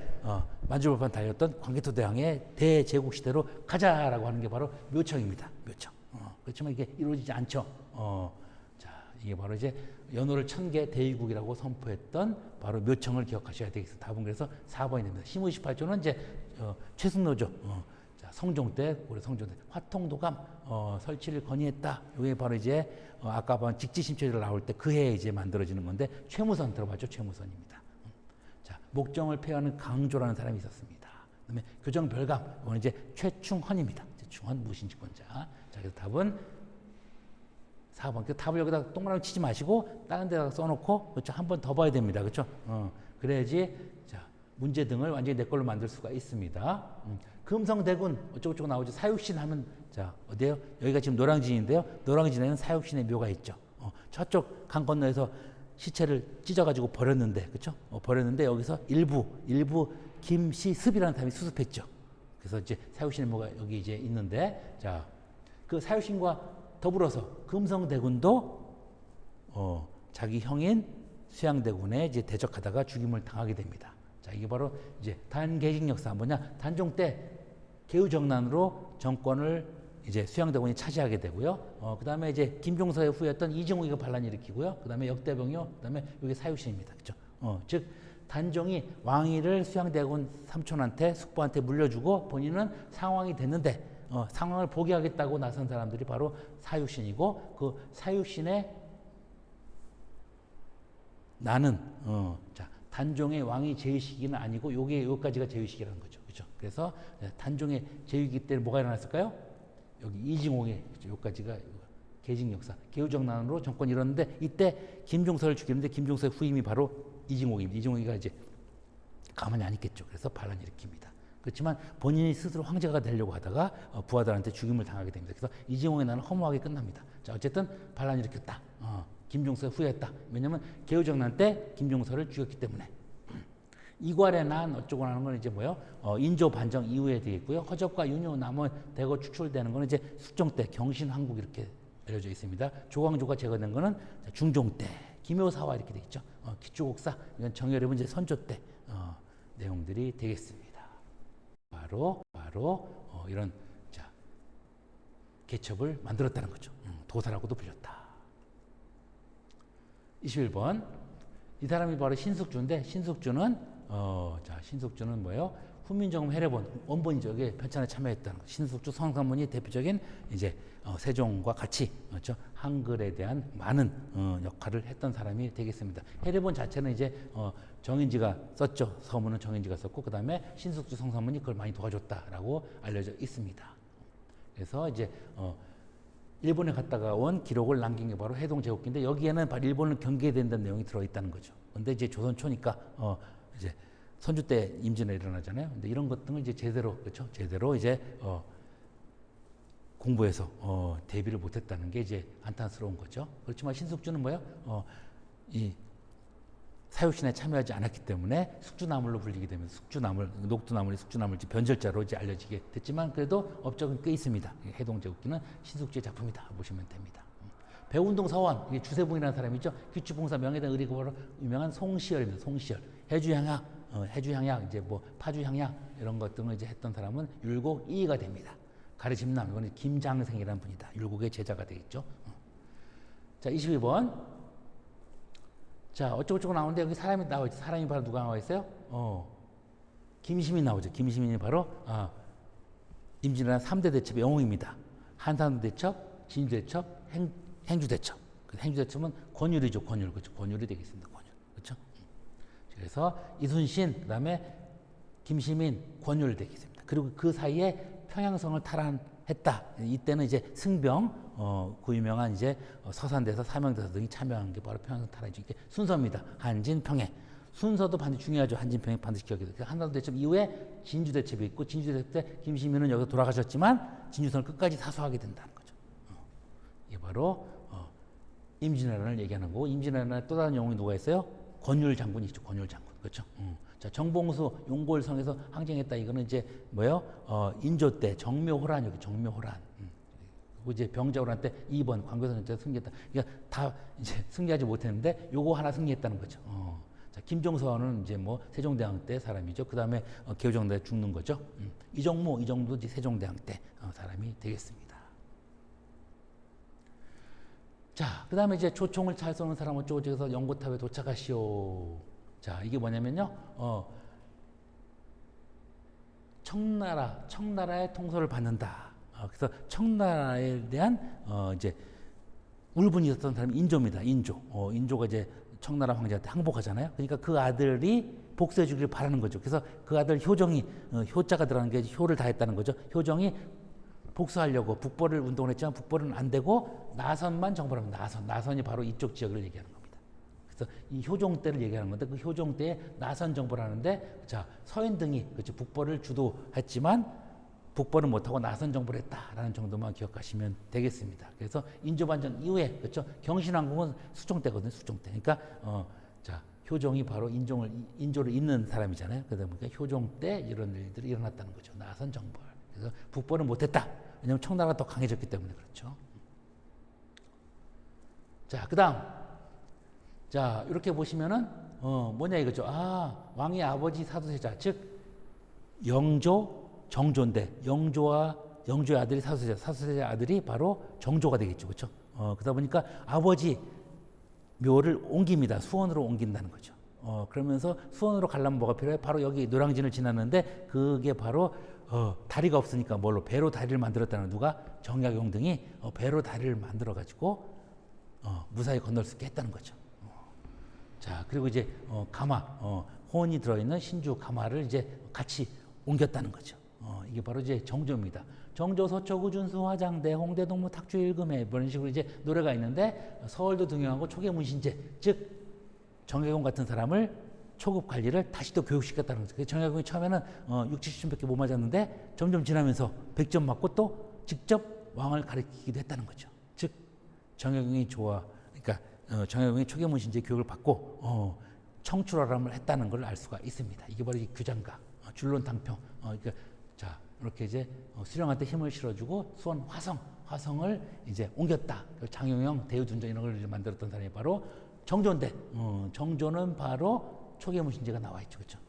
만주벌판 달렸던 광개토대왕의 대제국 시대로 가자라고 하는 게 바로 묘청입니다. 묘청. 그렇지만 이게 이루어지지 않죠. 자, 이게 바로 이제 연호를 1000개 대의국이라고 선포했던 바로 묘청을 기억하셔야 되겠습니다. 답은 그래서 4번이 됩니다. 힘의 18조는 이제 최승로죠. 자, 성종 때 올해 성종 때 화통도감 설치를 건의했다. 이게 바로 이제 아까 본 직지심체를 나올 때 그 해에 이제 만들어지는 건데 최무선 들어봤죠? 최무선입니다. 자, 목정을 폐하는 강조라는 사람이 있었습니다. 그다음에 교정별감 이거는 이제 최충헌입니다. 최충헌 무신집권자. 자, 그래서 답은 4번. 그 답을 여기다 동그라미 치지 마시고 다른 데다가 써놓고 그렇죠? 한 번 더 봐야 됩니다. 그렇죠? 그래야지 자, 문제 등을 완전히 내 걸로 만들 수가 있습니다. 금성대군 어쩌고저쩌고 나오죠. 사육신 하면 자, 어디에요? 여기가 지금 노량진인데요. 노량진에는 사육신의 묘가 있죠. 저쪽 강 건너에서 시체를 찢어가지고 버렸는데, 그렇죠? 버렸는데 여기서 일부 김시습이라는 사람이 수습했죠. 그래서 이제 사유신의 뭐가 여기 이제 있는데, 자, 그 사유신과 더불어서 금성대군도 자기 형인 수양대군에 이제 대적하다가 죽임을 당하게 됩니다. 자, 이게 바로 이제 단개직 역사 뭐냐? 단종 때 개우정난으로 정권을 이제 수양대군이 차지하게 되고요. 그다음에 이제 김종서의 후예였던 이징옥이가 반란을 일으키고요. 그다음에 역대병이요. 그다음에 여기 사유신입니다. 그렇죠? 즉 단종이 왕위를 수양대군 삼촌한테 숙부한테 물려주고 본인은 상황이 됐는데 상황을 포기하겠다고 나선 사람들이 바로 사유신이고, 그 사유신의 나는 자, 단종의 왕위 제위시기는 아니고 요게 요까지가 제위시기라는 거죠. 그렇죠? 그래서 단종의 제위기 때 뭐가 일어났을까요? 여기 이징옥의 요까지가 개직 역사, 개우정난으로 정권이 일었는데 이때 김종서를 죽였는데 김종서의 후임이 바로 이징옥입니다. 이징옥이가 이제 가만히 안 있겠죠. 그래서 반란을 일으킵니다. 그렇지만 본인이 스스로 황제가 되려고 하다가 부하들한테 죽임을 당하게 됩니다. 그래서 이징옥의 난은 허무하게 끝납니다. 자, 어쨌든 반란을 일으켰다. 김종서의 후예였다. 왜냐하면 개우정난 때 김종서를 죽였기 때문에. 이괄의 난 어쩌고 하는 건 이제 뭐요? 인조 반정 이후에 되겠고요. 허접과 윤효 남원 대거 추출되는 거는 이제 숙종 때 경신황국 이렇게 알려져 있습니다. 조광조가 제거된 거는 중종 때, 김효사화 이렇게 돼 있죠. 기초곡사 이건 정열의 문제 선조 때 내용들이 되겠습니다. 바로 이런 자 개첩을 만들었다는 거죠. 도사라고도 불렸다. 21번 이 사람이 바로 신숙주인데, 신숙주는 신숙주는 뭐예요? 훈민정음 해례본 원본이죠. 이게 편찬에 참여했다는 거. 신숙주 성산문이 대표적인 이제 세종과 같이 그렇죠? 한글에 대한 많은 역할을 했던 사람이 되겠습니다. 해례본 자체는 이제 정인지가 썼죠. 서문은 정인지가 썼고, 그 다음에 신숙주 성산문이 그걸 많이 도와줬다라고 알려져 있습니다. 그래서 이제 일본에 갔다가 온 기록을 남긴 게 바로 해동제국기인데, 여기에는 바로 일본을 경계된다는 내용이 들어있다는 거죠. 근데 이제 조선 초니까 이제 선조 때 임진에 일어나잖아요. 근데 이런 것들을 이제 제대로, 그렇죠? 제대로 이제 공부해서 대비를 못했다는 게 이제 안타스러운 거죠. 그렇지만 신숙주는 뭐예요? 이 사유신에 참여하지 않았기 때문에 숙주나물로 불리게 되면서 숙주나물, 녹두나물이 숙주나물지 변절자로 이제 알려지게 됐지만, 그래도 업적은 꽤 있습니다. 해동제국기는 신숙주의 작품이다 보시면 됩니다. 배운동 서원, 이게 주세붕이라는 사람이죠. 귀추봉사 명예당 의리고로 유명한 송시열입니다. 송시열. 해주향약, 이제 뭐 파주향약 이런 것 등을 이제 했던 사람은 율곡 이의가 됩니다. 가르침남, 이거는 김장생이라는 분이다. 율곡의 제자가 되겠죠. 자, 22번. 자, 어쩌고저쩌고 나오는데 여기 사람이 나와 있죠. 사람이 바로 누가 나와 있어요? 김시민 나오죠. 김시민이 바로 임진왜란 3대 대첩의 영웅입니다. 한산도 대첩, 진주 대첩, 행주 대첩. 행주 대첩은 권율이죠. 권율. 그렇죠. 권율이 되겠습니다. 권율. 그렇죠? 그래서 이순신, 그다음에 김시민, 권율 되겠습니다. 그리고 그 사이에 평양성을 탈환했다. 이때는 이제 승병, 그 유명한 이제 서산대사, 사명대사 등이 참여한 게 바로 평양성 탈환이죠. 이게 순서입니다. 한진, 평해. 순서도 반드시 중요하죠. 한진, 평해 반드시 기억해야 돼요. 한산도 대첩 이후에 진주 대첩이 있고, 진주 대첩 때 김시민은 여기서 돌아가셨지만 진주선을 끝까지 사수하게 된다는 거죠. 이게 바로 임진왜란을 얘기하는 거고, 임진왜란의 또 다른 영웅이 누가 있어요? 권율 장군이 있죠. 권율 장군. 그렇죠? 자, 정봉수 용골성에서 항쟁했다. 이거는 이제 뭐예요? 인조 때 정묘호란, 여기 정묘호란. 그리고 이제 병자호란 때 2번 광교선 때 승리했다. 그러니까 다 이제 승리하지 못했는데 요거 하나 승리했다는 거죠. 자, 김종서는 이제 뭐 세종대왕 때 사람이죠. 그 다음에 개우정대 죽는 거죠. 이정무도 이제 세종대왕 때 사람이 되겠습니다. 자, 그 다음에 이제 조총을 잘 쏘는 사람 어쩌고저쩌고 연고탑에 도착하시오. 자, 이게 뭐냐면요, 청나라의 통솔을 받는다. 그래서 청나라에 대한 이제 울분이 있었던 사람이 인조입니다. 인조가 이제 청나라 황제한테 항복하잖아요. 그러니까 그 아들이 복수해 주기를 바라는 거죠. 그래서 그 아들 효정이, 효자가 들어가는 게 효를 다했다는 거죠. 효정이 복수하려고 북벌을 운동을 했지만 북벌은 안 되고 나선만 정벌합니다. 나선이 바로 이쪽 지역을 얘기하는 겁니다. 그래서 이 효종 때를 얘기하는 건데, 그 효종 때에 나선 정벌하는데, 자, 서인등이 그렇죠, 북벌을 주도했지만 북벌은 못하고 나선 정벌을 했다라는 정도만 기억하시면 되겠습니다. 그래서 인조반정 이후에 그렇죠. 경신왕국은 수종 때거든요. 수종 때. 그러니까 자 효종이 바로 인조를 잇는 사람이잖아요. 그러다 보니까 효종 때 이런 일들이 일어났다는 거죠. 나선 정벌. 그래서 북벌은 못했다. 왜냐하면 청나라가 더 강해졌기 때문에 그렇죠. 자, 그다음 자 이렇게 보시면은 뭐냐 이거죠. 아 왕의 아버지 사도세자 즉 영조 정조인데 영조의 아들이 사도세자 아들이 바로 정조가 되겠죠, 그렇죠? 그러다 보니까 아버지 묘를 옮깁니다. 수원으로 옮긴다는 거죠. 그러면서 수원으로 가려면 뭐가 필요해? 바로 여기 노량진을 지났는데 그게 바로 다리가 없으니까 뭘로 배로 다리를 만들었다는 누가 정약용 등이 배로 다리를 만들어 가지고 무사히 건널 수 있게 했다는 거죠. 자 그리고 이제 가마 호원이 들어있는 신주 가마를 이제 같이 옮겼다는 거죠. 이게 바로 이제 정조입니다. 정조, 서초, 구준수, 화장대, 홍대, 동무, 탁주, 일금에 이런 식으로 이제 노래가 있는데 서울도 등용하고 초계문신제 즉 정약용 같은 사람을 초급 관리를 다시 또 교육시켰다는 거죠. 정약용이 처음에는 6, 70점밖에 못 맞았는데 점점 지나면서 100점 맞고 또 직접 왕을 가르치기도 했다는 거죠. 즉 정약용이 그러니까 정약용이 초계문신제 교육을 받고 청출어람을 했다는 걸 알 수가 있습니다. 이게 바로 이 규장가, 줄론탕평. 그러니까 자 이렇게 이제 수령한테 힘을 실어주고 수원 화성을 이제 옮겼다. 장용영, 대유둔전 이런 걸 만들었던 사람이 바로 정조인데 정조는 바로 초계문신제가 나와 있죠, 그렇죠?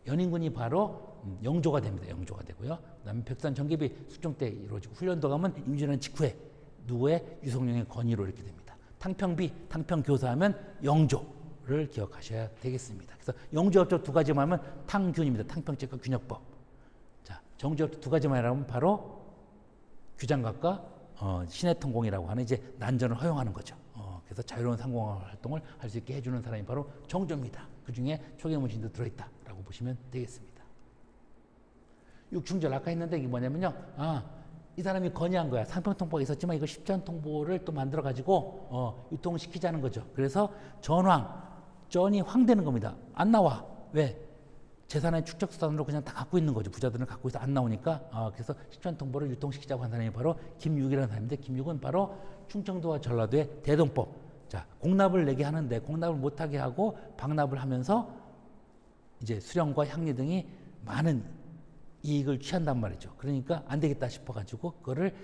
연인군이 바로 영조가 됩니다. 영조가 되고요. 그다음에 백산 정계비 숙종 때 이루어지고 훈련도 가면 임진왜란 직후에 누구의 유성룡의 건의로 이렇게 됩니다. 탕평교사하면 영조를 기억하셔야 되겠습니다. 그래서 영조협조 두 가지만 하면 탕균입니다. 탕평제과 균역법. 자, 정조협조 두 가지만 하면 바로 규장각과 신해통공이라고 하는 이제 난전을 허용하는 거죠. 그래서 자유로운 상공화 활동을 할 수 있게 해주는 사람이 바로 정조입니다. 그 중에 초계문신도 들어있다라고 보시면 되겠습니다. 육충절 아까 했는데 이게 뭐냐면요. 이 사람이 건의한 거야. 상평통보가 있었지만 이거 십전통보를 또 만들어 가지고 유통시키자는 거죠. 그래서 전이 황되는 겁니다. 안 나와. 왜? 재산의 축적수단으로 그냥 다 갖고 있는 거죠. 부자들은 갖고 있어 안 나오니까. 그래서 십전통보를 유통시키자고 한 사람이 바로 김육이라는 사람인데 김육은 바로 충청도와 전라도의 대동법. 자, 공납을 내게 하는데 공납을 못하게 하고 방납을 하면서 이제 수령과 향리 등이 많은 이익을 취한단 말이죠. 그러니까 안 되겠다 싶어가지고 그거를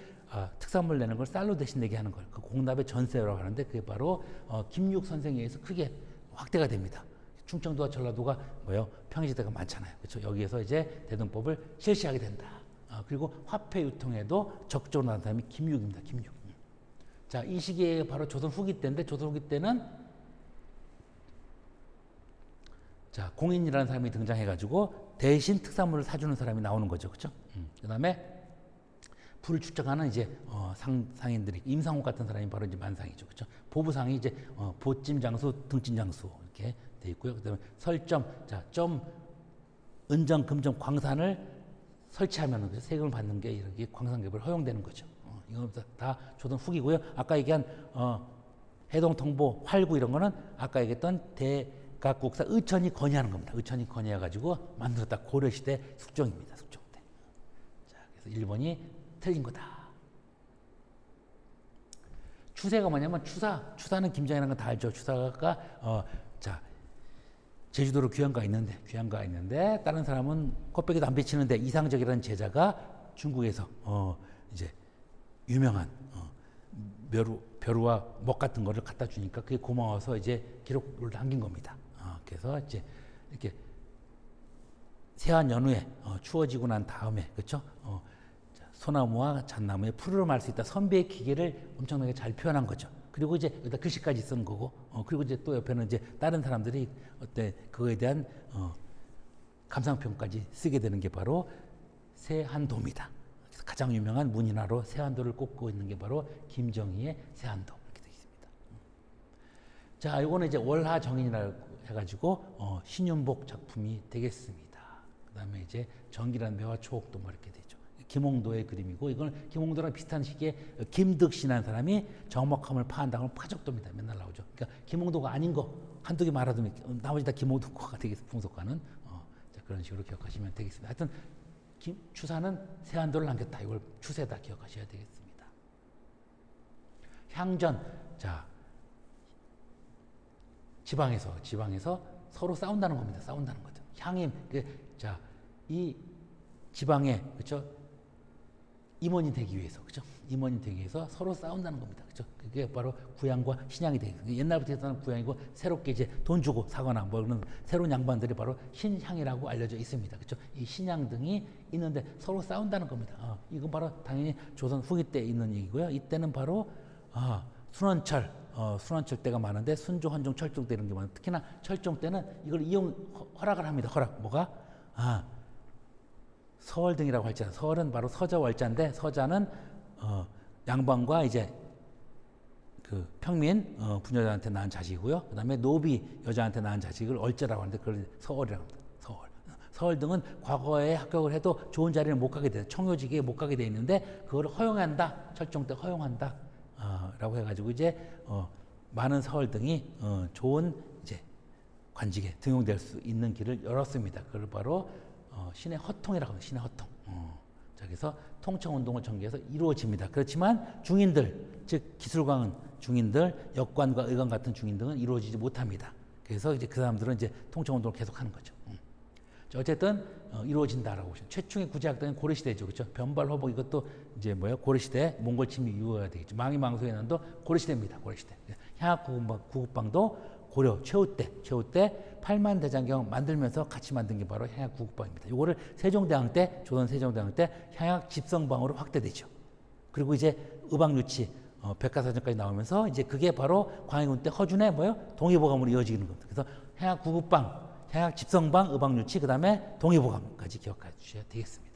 특산물 내는 걸 쌀로 대신 내게 하는 걸 그 공납의 전세라고 하는데 그게 바로 김육 선생에 의해서 크게 확대가 됩니다. 충청도와 전라도가 평야지대가 많잖아요. 그렇죠? 여기에서 이제 대동법을 실시하게 된다. 그리고 화폐 유통에도 적극적으로 나온 사람이 김육입니다. 김육. 자, 이 시기에 바로 조선 후기 때인데 조선 후기 때는 자, 공인이라는 사람이 등장해가지고 대신 특산물을 사주는 사람이 나오는 거죠, 그렇죠? 그다음에 불을 축적하는 이제 상인들이 임상옥 같은 사람이 바로 이제 만상이죠, 그렇죠? 보부상이 이제 보찜 장수, 등진 장수 이렇게 돼 있고요. 그다음에 설점, 자, 점, 은정, 금정, 광산을 설치하면은 세금을 받는 게 이렇게 광산개발 허용되는 거죠. 이건 다 조선 후기고요. 아까 얘기한 해동통보, 활구 이런 거는 아까 얘기했던 대각국사 의천이 건의하는 겁니다. 의천이 건의해가지고 만들었다. 고려시대 숙종입니다. 숙종 때. 자, 그래서 일본이 틀린 거다. 추세가 뭐냐면 추사는 김장이라는 건 다 알죠. 추사가 자 제주도로 귀향가 있는데 다른 사람은 꽃배기도 안 비치는데 이상적이라는 제자가 중국에서 이제 유명한 벼루와 먹 같은 거를 갖다 주니까 그게 고마워서 이제 기록을 남긴 겁니다. 그래서 이제 이렇게 세한 연후에 추워지고 난 다음에 그렇죠? 소나무와 잣나무에 푸르름 알 수 있다. 선비의 기계를 엄청나게 잘 표현한 거죠. 그리고 이제 여기다 글씨까지 쓰는 거고, 그리고 이제 또 옆에는 이제 다른 사람들이 그거에 대한 감상평까지 쓰게 되는 게 바로 세한도입니다. 그래서 가장 유명한 문인화로 세한도를 꼽고 있는 게 바로 김정희의 세한도 이렇게 되어 있습니다. 자, 이거는 이제 월하정인이라고 해가지고 신윤복 작품이 되겠습니다. 그다음에 이제 정기란 매화 초옥도 뭐 이렇게 되죠. 김홍도의 그림이고 이건 김홍도랑 비슷한 시기에 김득신이라는 사람이 정목함을 파한다고 하면 파적도입니다. 맨날 나오죠. 그러니까 김홍도가 아닌 거 한두 개 말하면 나머지 다 김홍도 거가 되겠습니다. 풍속가는 자, 그런 식으로 기억하시면 되겠습니다. 하여튼 추사는 세안도를 남겼다. 이걸 추세다 기억하셔야 되겠습니다. 향전, 자 지방에서 서로 싸운다는 겁니다. 싸운다는 거죠. 향임, 자 이 지방에 그렇죠. 임원이 되기 위해서, 그죠? 임원이 되기 위해서 서로 싸운다는 겁니다, 그죠? 그게 바로 구양과 신양이 되겠습니다. 옛날부터 했던 구양이고 새롭게 이제 돈 주고 사거나 뭐 그런 새로운 양반들이 바로 신향이라고 알려져 있습니다, 그죠? 이 신양 등이 있는데 서로 싸운다는 겁니다. 이건 바로 당연히 조선 후기 때 있는 얘기고요. 이때는 바로 순원철 때가 많은데 순조, 헌종, 철종 때 이런 게 많은데 특히나 철종 때는 이걸 허락을 합니다. 뭐가? 서월등이라고 할지라 서월은 바로 서자 월자인데 서자는 양반과 이제 그 평민 부녀자한테 낳은 자식이고요. 그다음에 노비 여자한테 낳은 자식을 얼자라고 하는데 그걸 서월이라고 합니다. 서월등은 과거에 합격을 해도 좋은 자리를 못 가게 돼, 청요직에 못 가게 돼 있는데 그걸 허용한다. 철종 때 허용한다. 라고 해가지고 이제 많은 서월등이 좋은 이제 관직에 등용될 수 있는 길을 열었습니다. 그걸 바로 신의 허통이라고 합니다. 신의 허통. 자, 그래서 통청운동을 전개해서 이루어집니다. 그렇지만 중인들, 즉 기술광은 중인들, 역관과 의관 같은 중인 등은 이루어지지 못합니다. 그래서 이제 그 사람들은 이제 통청운동을 계속하는 거죠. 자, 어쨌든 이루어진다라고 보시면 최충의 구제학당은 고려시대죠, 그렇죠? 변발호복 이것도 이제 고려시대 몽골 침입 이후여야 되겠죠. 망이망소의 난도 고려시대입니다. 고려시대. 향학구급방도 고려 최후 때 8만 대장경 만들면서 같이 만든 게 바로 향약구급방입니다. 이거를 세종대왕 때, 조선 세종대왕 때 향약집성방으로 확대되죠. 그리고 이제 의방유치 백과사전까지 나오면서 이제 그게 바로 광해군 때 허준의 동의보감으로 이어지는 겁니다. 그래서 향약구급방, 향약집성방, 의방유치, 그 다음에 동의보감까지 기억해 주셔야 되겠습니다.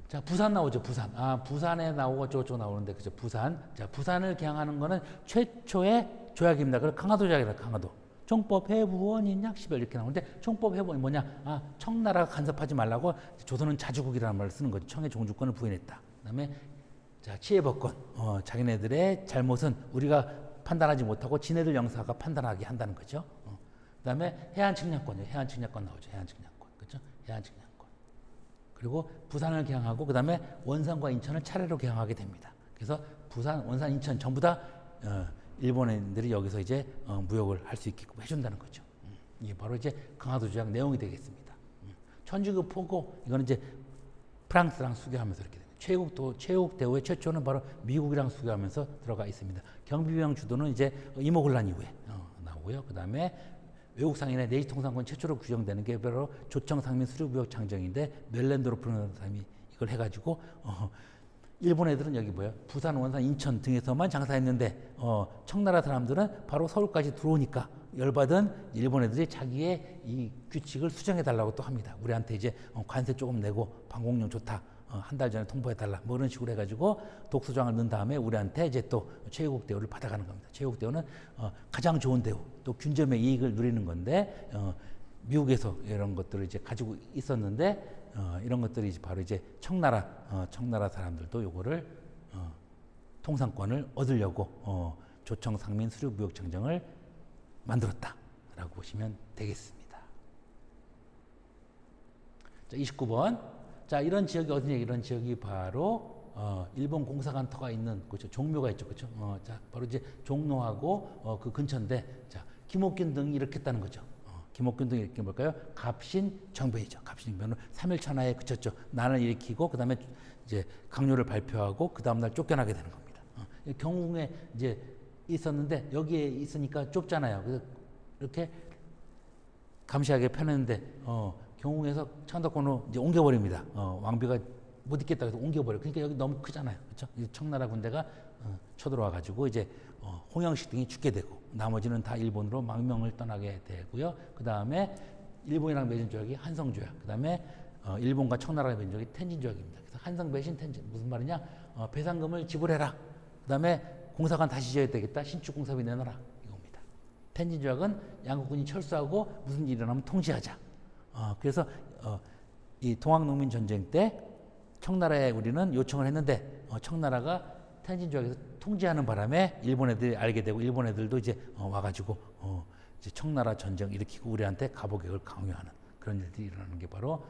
자, 부산 나오죠, 부산. 부산에 나오고 저쪽 나오는데, 그죠, 부산. 자, 부산을 개항하는 거는 최초의 조약입니다. 그걸 강화도 조약이라, 강화도. 총법 회부원인 약시별 이렇게 나오는데, 총법 회부원이 뭐냐? 청나라가 간섭하지 말라고 조선은 자주국이라는 말을 쓰는 거죠. 청의 종주권을 부인했다. 그 다음에, 자, 치해법권. 자기네들의 잘못은 우리가 판단하지 못하고 지네들 영사가 판단하게 한다는 거죠. 그 다음에 해안측량권이요. 해안측량권 나오죠. 해안측량권. 그죠? 해안측량권. 그리고 부산을 개항하고 그 다음에 원산과 인천을 차례로 개항하게 됩니다. 그래서 부산, 원산, 인천 전부 다 일본인들이 여기서 이제 무역을 할 수 있게끔 해준다는 거죠. 이게 바로 이제 강화도 조약 내용이 되겠습니다. 천주교 포고 이거는 이제 프랑스랑 수교하면서 이렇게 됩니다. 최국 대우의 최초는 바로 미국이랑 수교하면서 들어가 있습니다. 경비병 주도는 이제 이모군란 이후에 나오고요. 그 다음에 외국 상인의 내지 통상권 최초로 규정되는 게 바로 조청상민 수류부역 장정인데 멜렌도르프라는 사람이 이걸 해가지고 일본 애들은 여기 부산, 원산, 인천 등에서만 장사했는데 청나라 사람들은 바로 서울까지 들어오니까 열받은 일본 애들이 자기의 이 규칙을 수정해 달라고 또 합니다. 우리한테 이제 관세 조금 내고 방공용 좋다. 한 달 전에 통보해 달라. 뭐 이런 식으로 해가지고 독소조항을 넣은 다음에 우리한테 이제 또 최고국 대우를 받아가는 겁니다. 최고국 대우는 가장 좋은 대우, 또 균점의 이익을 누리는 건데 미국에서 이런 것들을 이제 가지고 있었는데 이런 것들이 이제 바로 이제 청나라 사람들도 요거를 통상권을 얻으려고 조청 상민 수류무역 청정을 만들었다라고 보시면 되겠습니다. 자, 29번. 자, 이런 지역이 어디냐? 이런 지역이 바로 일본 공사관 터가 있는 그렇죠. 종묘가 있죠, 그렇죠. 자, 바로 이제 종로하고 그 근처인데, 자, 김옥균 등이 일으켰다는 거죠. 김옥균 등이 이렇게 뭘까요? 갑신정변이죠. 갑신정변은 3일 천하에 그쳤죠. 난을 일으키고 그 다음에 이제 강요를 발표하고 그 다음 날 쫓겨나게 되는 겁니다. 경웅에 이제 있었는데 여기에 있으니까 좁잖아요. 그래서 이렇게 감시하게 펴냈는데 경웅에서 창덕군으로 이제 옮겨버립니다. 왕비가 못 있겠다 해서 옮겨버려. 그러니까 여기 너무 크잖아요. 그렇죠? 청나라 군대가 쳐들어와 가지고 이제 홍영식 등이 죽게 되고 나머지는 다 일본으로 망명을 떠나게 되고요. 그 다음에 일본이랑 맺은 조약이 한성조약. 그 다음에 일본과 청나라가 맺은 조약이 텐진조약입니다. 그래서 한성 배신 텐진 무슨 말이냐? 배상금을 지불해라. 그 다음에 공사관 다시 지어야 되겠다. 신축 공사비 내놔라. 이겁니다. 텐진조약은 양국군이 철수하고 무슨 일이 일어나면 통지하자. 그래서 이 동학농민 전쟁 때 청나라에 우리는 요청을 했는데 청나라가 텐진조약에서 통제하는 바람에 일본 애들이 알게 되고 일본 애들도 이제 와가지고 이제 청나라 전쟁 일으키고 우리한테 가보객을 강요하는 그런 일들이 일어나는 게 바로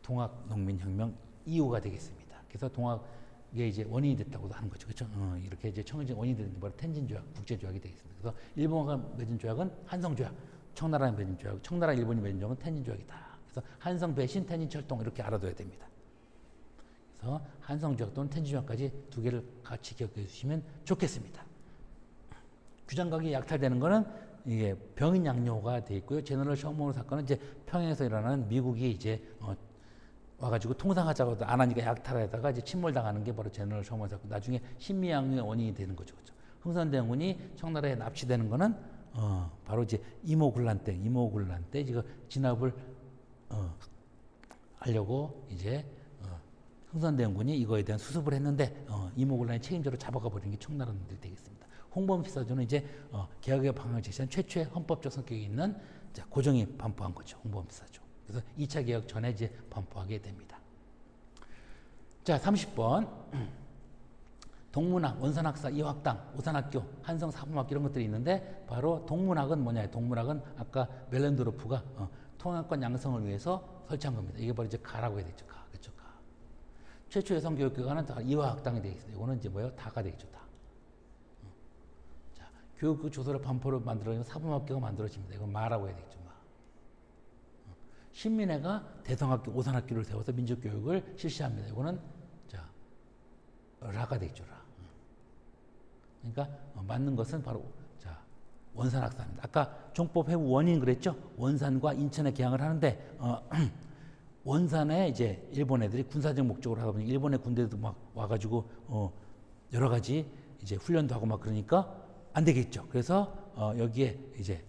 동학농민혁명 이후가 되겠습니다. 그래서 동학의 이제 원인이 됐다고도 하는 거죠. 그렇죠? 이렇게 이제 청해진 원인이 되는 게 바로 텐진조약, 국제조약이 되겠습니다. 그래서 일본과 맺은 조약은 한성조약, 청나라랑 맺은 조약, 청나라 일본이 맺은 조약은 텐진조약이다. 그래서 한성 배신, 텐진 철동 이렇게 알아둬야 됩니다. 그래서 한성조약 또는 텐진조약까지 두 개를 같이 기억해 주시면 좋겠습니다. 규장각이 약탈되는 거는 이게 병인 양요가 돼 있고요. 제너럴 셔먼 사건은 이제 평양에서 일어나는 미국이 이제 와가지고 통상하자고 안 하니까 약탈하다가 이제 침몰당하는 게 바로 제너럴 셔먼 사건. 나중에 신미양요의 원인이 되는 거죠. 그렇죠? 흥선대원군이 청나라에 납치되는 거는 바로 이제 이모군란 때 지금 진압을 하려고 이제 흥선대원군이 이거에 대한 수습을 했는데 이모군란의 책임자로 잡아가 버리는 게 청나라놈들이 되겠습니다. 홍범피사조는 이제 개혁의 방향을 제시한 최초의 헌법적 성격이 있는 고종이 반포한 거죠. 홍범피사조. 그래서 2차 개혁 전에 이제 반포하게 됩니다. 자, 30번. 동문학, 원산학사, 이화학당, 오산학교, 한성사범학교 이런 것들이 있는데 바로 동문학은 뭐냐? 동문학은 아까 멜렌드로프가 통합권 양성을 위해서 설치한 겁니다. 이게 바로 이제 가라고 해야 되죠. 가. 그렇죠? 가. 최초 여성 교육기관은 다 이화학당이 되겠습니다. 이거는 이제 뭐예요? 다가 되겠죠. 다. 자, 교육 그 조서를 반포로 만들어서 사범학교가 만들어집니다. 이건 마라고 해야 되겠죠. 마. 신민회가 대성학교, 오산학교를 세워서 민족교육을 실시합니다. 이거는 자, 라가 되겠죠. 라. 그러니까 맞는 것은 바로 자, 원산학사입니다. 아까 종법 회부 원인 그랬죠? 원산과 인천에 개항을 하는데 원산에 이제 일본 애들이 군사적 목적으로 하다 보니 일본의 군대도 막 와가지고 여러 가지 이제 훈련도 하고 막 그러니까 안 되겠죠. 그래서 여기에 이제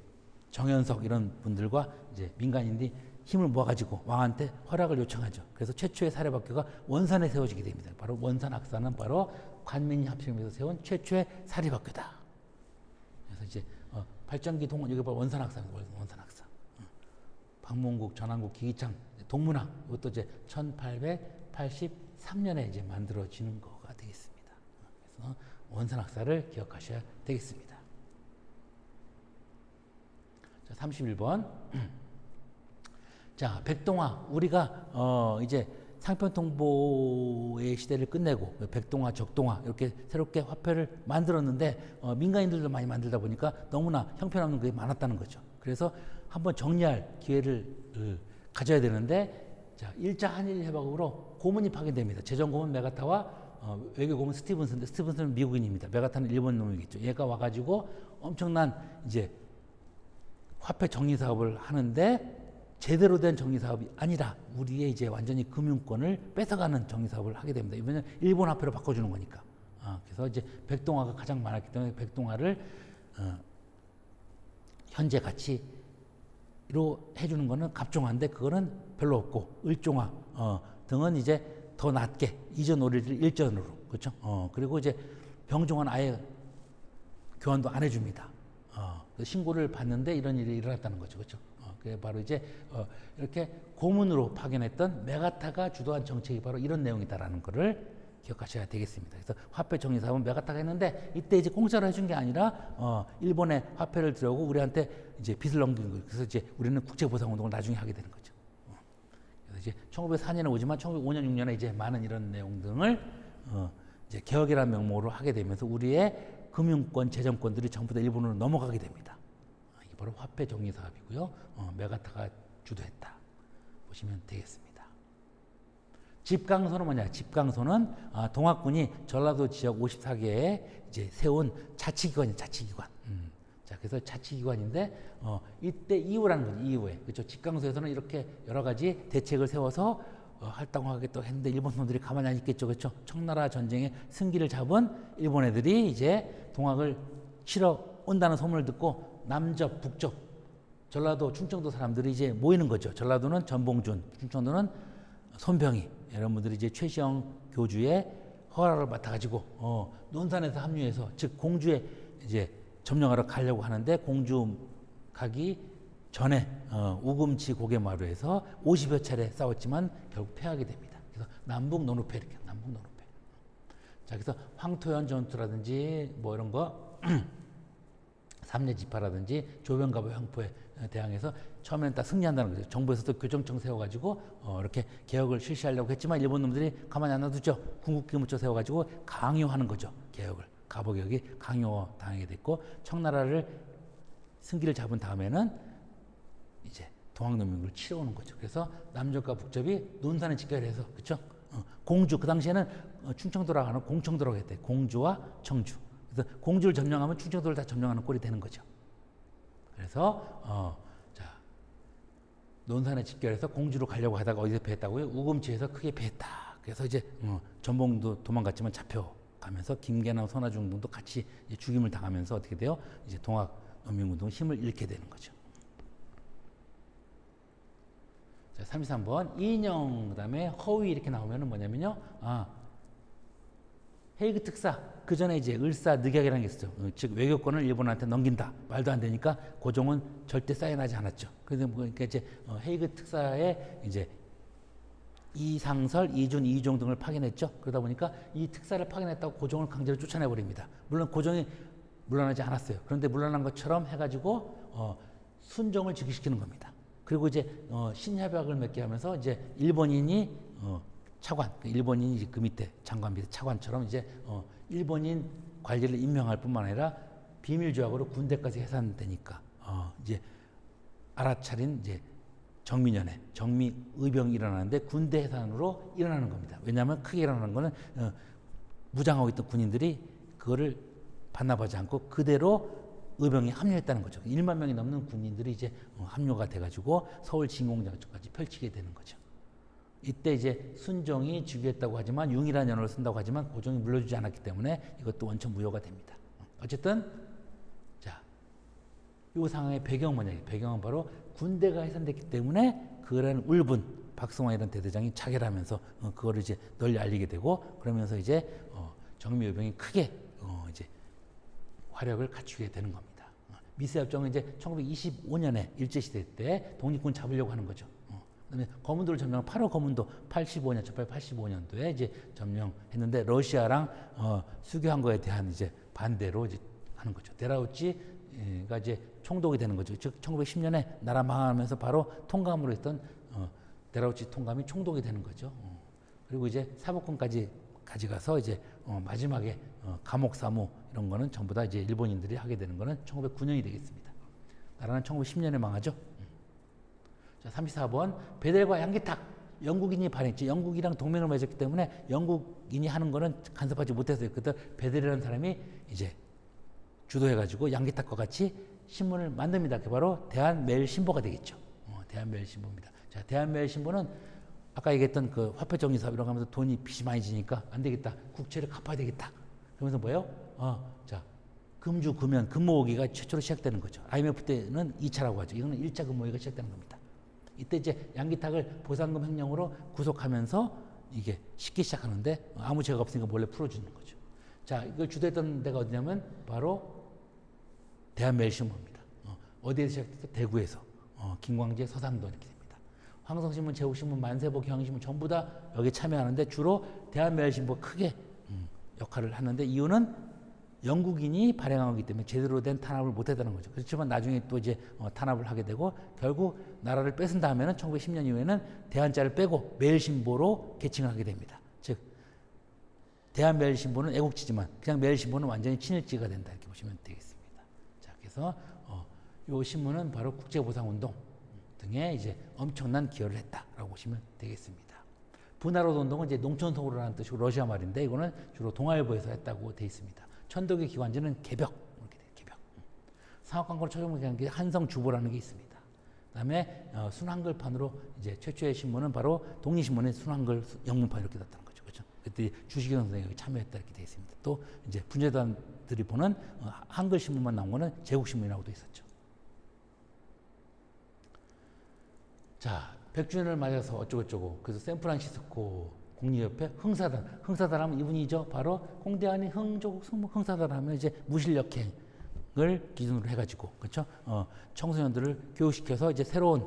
정현석 이런 분들과 이제 민간인들이 힘을 모아가지고 왕한테 허락을 요청하죠. 그래서 최초의 사립학교가 원산에 세워지게 됩니다. 바로 원산학사는 바로 관민이 합심해서 세운 최초의 사립학교다. 그래서 이제 발전기 동원 여기 바로 원산학사입니다. 원산학사. 박문국, 전한국, 기기창, 동문학 이것도 이제 1883년에 이제 만들어지는 거가 되겠습니다. 그래서 원산학사를 기억하셔야 되겠습니다. 자, 31번. 자, 백동화. 우리가 이제 상편통보의 시대를 끝내고 백동화, 적동화 이렇게 새롭게 화폐를 만들었는데 민간인들도 많이 만들다 보니까 너무나 형편없는 게 많았다는 거죠. 그래서 한번 정리할 기회를 가져야 되는데 자, 1차 한일 협약으로 고문이 파견됩니다. 재정고문 메가타와 외교고문 스티븐슨인데 스티븐슨은 미국인입니다. 메가타는 일본 놈이겠죠. 얘가 와가지고 엄청난 이제 화폐 정리 사업을 하는데 제대로 된 정리 사업이 아니라 우리의 이제 완전히 금융권을 뺏어가는 정리 사업을 하게 됩니다. 이번엔 일본 화폐로 바꿔주는 거니까. 그래서 이제 백동화가 가장 많았기 때문에 백동화를 현재 가치로 해주는 거는 갑종화인데 그거는 별로 없고 을종화 등은 이제 더 낮게 이전 오리를 일전으로 그렇죠. 그리고 이제 병종화는 아예 교환도 안 해줍니다. 신고를 받는데 이런 일이 일어났다는 거죠, 그렇죠. 그게 바로 이제 이렇게 고문으로 파견했던 메가타가 주도한 정책이 바로 이런 내용이다라는 것을 기억하셔야 되겠습니다. 그래서 화폐 정리 사업은 메가타가 했는데 이때 이제 공짜로 해준 게 아니라 일본에 화폐를 들여오고 우리한테 이제 빚을 넘긴 거예요. 그래서 이제 우리는 국제보상운동을 나중에 하게 되는 거죠. 그래서 이제 1904년에 오지만 1905년, 6년에 이제 많은 이런 내용 등을 이제 개혁이라는 명목으로 하게 되면서 우리의 금융권, 재정권들이 전부 다 일본으로 넘어가게 됩니다. 이게 바로 화폐 정리 사업이고요. 메가타가 주도했다. 보시면 되겠습니다. 집강소는 뭐냐? 집강소는 동학군이 전라도 지역 54개에 이제 세운 자치기관이에요. 자치기관. 자, 그래서 자치기관인데 이때 이후라는 거죠. 이후에 그렇죠. 집강소에서는 이렇게 여러 가지 대책을 세워서 활동하겠다고 했는데 일본 놈들이 가만히 안 있겠죠. 그렇죠. 청나라 전쟁의 승기를 잡은 일본 애들이 이제 동학을 치러 온다는 소문을 듣고 남접, 북접, 전라도, 충청도 사람들이 이제 모이는 거죠. 전라도는 전봉준, 충청도는 손병희 이런 분들이 이제 최시영 교주의 허락을 맡아가지고 논산에서 합류해서 즉 공주에 이제 점령하러 가려고 하는데 공주 가기 전에 우금치 고개마루에서 50여 차례 싸웠지만 결국 패하게 됩니다. 그래서 남북 논우패 이렇게 남북 논우패. 자, 그래서 황토현 전투라든지 뭐 이런 거 삼례지파라든지 조변가보 형포에 대항해서 처음에는 다 승리한다는 거죠. 정부에서도 교정청 세워가지고 이렇게 개혁을 실시하려고 했지만 일본 놈들이 가만히 안 놔두죠. 궁극기무처 세워가지고 강요하는 거죠. 개혁을. 가보개혁이 강요당하게 됐고 청나라를 승기를 잡은 다음에는 이제 동학농민국을 치러오는 거죠. 그래서 남접과 북접이 논산에 직결해서 그렇죠. 공주 그 당시에는 충청도라고 하는 공청도라고 했대. 공주와 청주. 그래서 공주를 점령하면 충청도를 다 점령하는 꼴이 되는 거죠. 그래서 자 논산에 직결해서 공주로 가려고 하다가 어디서 패했다고요? 우금치에서 크게 패했다. 그래서 이제 전봉도 도망갔지만 잡혀가면서 김계남, 선화중 등도 같이 이제 죽임을 당하면서 어떻게 돼요? 이제 동학농민운동 힘을 잃게 되는 거죠. 자, 33번 이인영 그다음에 허위 이렇게 나오면은 뭐냐면요. 헤이그 특사 그 전에 이제 을사늑약이라는 게 있었죠. 즉 외교권을 일본한테 넘긴다. 말도 안 되니까 고종은 절대 사인하지 않았죠. 그래서 그러니까 이제 헤이그 특사에 이제 이상설, 이준, 이종 등을 파견했죠. 그러다 보니까 이 특사를 파견했다고 고종을 강제로 쫓아내 버립니다. 물론 고종이 물러나지 않았어요. 그런데 물러난 것처럼 해가지고 순종을 즉위시키는 겁니다. 그리고 이제 신협약을 맺게 하면서 이제 일본인이 차관, 일본인이 그 밑에 장관 밑에 차관처럼 이제 일본인 관리를 임명할 뿐만 아니라 비밀 조약으로 군대까지 해산되니까 이제 알아차린 이제 정민연회, 정미의병이 일어나는데 군대 해산으로 일어나는 겁니다. 왜냐하면 크게 일어나는 거는 무장하고 있던 군인들이 그거를 반납하지 않고 그대로 의병이 합류했다는 거죠. 1만 명이 넘는 군인들이 이제 합류가 돼가지고 서울 진공장까지 펼치게 되는 거죠. 이때 이제 순종이 즉위했다고 하지만 융이라는 연호를 쓴다고 하지만 고종이 물러주지 않았기 때문에 이것도 원천 무효가 됩니다. 어쨌든 자, 이 상황의 배경 뭐냐? 배경은 바로 군대가 해산됐기 때문에 그런 울분 박승환이라는 대대장이 차결하면서 그거를 이제 널리 알리게 되고 그러면서 이제 정미의병이 크게 이제 화력을 갖추게 되는 겁니다. 미세협정은 이제 1925년에 일제시대 때 독립군 잡으려고 하는 거죠. 그다음에 거문도를 점령 8호 거문도 85년 1885년도에 이제 점령했는데 러시아랑 수교한 거에 대한 이제 반대로 이제 하는 거죠. 데라우치가 이제 총독이 되는 거죠. 즉 1910년에 나라 망하면서 바로 통감으로 했던 데라우치 통감이 총독이 되는 거죠. 그리고 이제 사법권까지 가져가서 이제 마지막에 감옥 사무 이런 거는 전부 다 이제 일본인들이 하게 되는 거는 1909년이 되겠습니다. 나라는 1910년에 망하죠. 자, 34번 베델과 양기탁 영국인이 발행했죠. 영국이랑 동맹을 맺었기 때문에 영국인이 하는 거는 간섭하지 못했어요. 그때 베델이라는 사람이 이제 주도해가지고 양기탁과 같이 신문을 만듭니다. 그게 바로 대한매일신보가 되겠죠. 대한매일신보입니다. 자, 대한매일신보는 아까 얘기했던 그 화폐 정리 사업 이런 거 하면서 돈이 빚이 많이 지니까 안 되겠다. 국채를 갚아야 되겠다. 그러면서 뭐예요? 자, 금주, 금연, 금모으기가 최초로 시작되는 거죠. IMF 때는 2차라고 하죠. 이거는 1차 금모으기가 시작되는 겁니다. 이때 이제 양기탁을 보상금 횡령으로 구속하면서 이게 쉽게 시작하는데 아무 죄가 없으니까 몰래 풀어주는 거죠. 자, 이걸 주도했던 데가 어디냐면 바로 대한매일신보입니다. 어디에서 시작됐어? 대구에서. 김광재, 서상도 이렇게 됩니다. 황성신문, 제국신문, 만세보, 경향신문 전부 다 여기에 참여하는데 주로 대한매일신보가 크게 역할을 하는데 이유는 영국인이 발행한 거기 때문에 제대로 된 탄압을 못했다는 거죠. 그렇지만 나중에 또 이제 탄압을 하게 되고 결국 나라를 뺏은 다음에는 1910년 이후에는 대한자를 빼고 매일신보로 개칭을 하게 됩니다. 즉 대한매일신보는 애국지지만 그냥 매일신보는 완전히 친일지가 된다 이렇게 보시면 되겠습니다. 자, 그래서 이 신문은 바로 국제보상운동 등에 이제 엄청난 기여를 했다라고 보시면 되겠습니다. 분화로드 운동은 이제 농촌소로라는 뜻이고 러시아 말인데 이거는 주로 동아일보에서 했다고 되어 있습니다. 천덕의 기관지는 개벽 이렇게 돼요. 개벽. 상업광고를 처음에 게 한성주보라는 게 있습니다. 그다음에 순한글판으로 이제 최초의 신문은 바로 독립신문의 순한글 영문판 이렇게 났다는 거죠. 그렇죠? 그때 주식영 선생님이 참여했다 이렇게 되어 있습니다. 또 이제 분재단들이 보는 한글 신문만 나온 거는 제국신문이라고 되어 있었죠. 자, 100주년을 맞아서 어쩌고저쩌고 그래서 샌프란시스코 국립협회 흥사단 하면 이분이죠. 바로 홍대안이 흥조국 승무 흥사단 하면 이제 무실력행을 기준으로 해가지고 그렇죠. 청소년들을 교육시켜서 이제 새로운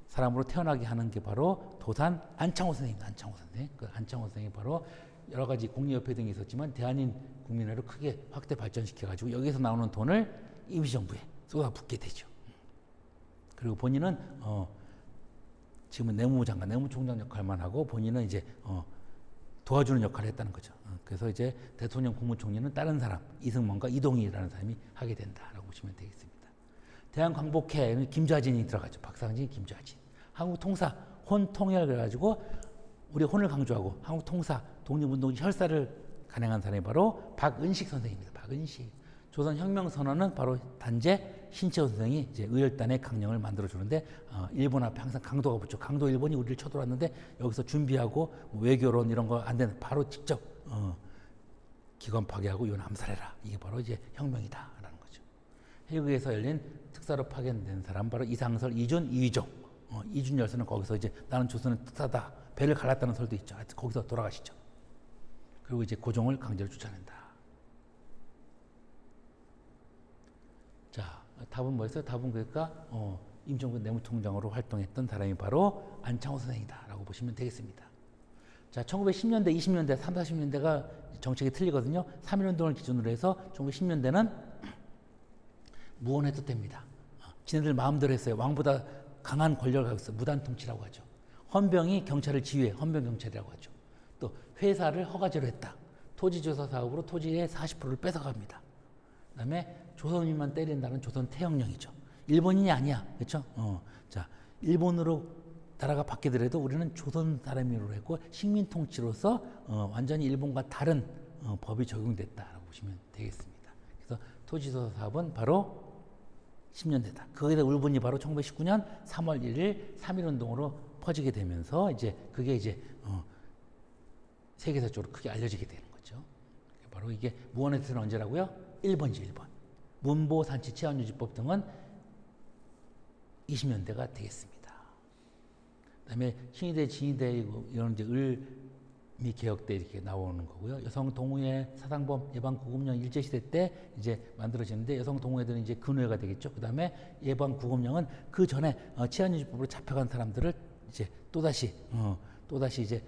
사람으로 태어나게 하는 게 바로 도산 안창호 선생입니다. 안창호 선생. 그 안창호 선생이 바로 여러 가지 국립협회 등이 있었지만 대한인 국민회를 크게 확대 발전시켜가지고 여기서 나오는 돈을 임시정부에 쏟아붓게 되죠. 그리고 본인은 지금은 내무장관, 내무총장 역할만 하고 본인은 이제 도와주는 역할을 했다는 거죠. 그래서 이제 대통령 국무총리는 다른 사람, 이승만과 이동희라는 사람이 하게 된다라고 보시면 되겠습니다. 대한광복회에는 김좌진이 들어가죠. 박상진, 김좌진. 한국 통사, 혼 통일 그래가지고 우리 혼을 강조하고 한국 통사, 독립운동 혈사를 간행한 사람이 바로 박은식 선생입니다. 박은식. 조선 혁명선언은 바로 단재 신채호 선생이 이제 의열단의 강령을 만들어 주는데 일본 앞에 항상 강도가 붙죠. 강도 일본이 우리를 쳐들어왔는데 여기서 준비하고 뭐 외교론 이런 거 안 되는 바로 직접 기관 파괴하고 이건 암살해라. 이게 바로 이제 혁명이다라는 거죠. 해외에서 열린 특사로 파견된 사람 바로 이상설, 이준, 이휘종. 이준 열사는 거기서 이제 나는 조선은 특사다. 배를 갈랐다는 설도 있죠. 하여튼 거기서 돌아가시죠. 그리고 이제 고종을 강제로 쫓아낸다. 자, 답은 뭐였어요? 답은 그러니까 임종근 내무총장으로 활동했던 사람이 바로 안창호 선생이다라고 보시면 되겠습니다. 자, 1910년대, 20년대, 30, 40년대가 정책이 틀리거든요. 3.1운동을 기준으로 해서 1910년대는 무언해도 됩니다. 지네들 마음대로 했어요. 왕보다 강한 권력을 가지고 있어요. 무단통치라고 하죠. 헌병이 경찰을 지휘해 헌병경찰이라고 하죠. 또 회사를 허가제로 했다. 토지조사 사업으로 토지의 40%를 뺏어갑니다. 그 다음에 조선인만 때린다는 조선 태형령이죠. 일본인이 아니야. 그렇죠? 자, 일본으로 나라가 바뀌더라도 우리는 조선 사람으로 했고 식민 통치로서 완전히 일본과 다른 법이 적용됐다라고 보시면 되겠습니다. 그래서 토지조사 사업은 바로 10년대다. 거기에 울분이 바로 1919년 3월 1일 3.1운동으로 퍼지게 되면서 이제 그게 이제 세계사적으로 크게 알려지게 되는 거죠. 바로 이게 무언해서는 언제라고요? 1번이죠, 1번. 문보, 산치, 치안유지법 등은 20년대가 되겠습니다. 그다음에 신의대, 진의대 이런 이제 을미 개혁 때 이렇게 나오는 거고요. 여성 동호회 사상범 예방 구금령 일제 시대 때 이제 만들어지는데 여성 동호회들은 이제 근회가 되겠죠. 그다음에 예방 구금령은 그 전에 치안유지법으로 잡혀간 사람들을 이제 또다시 이제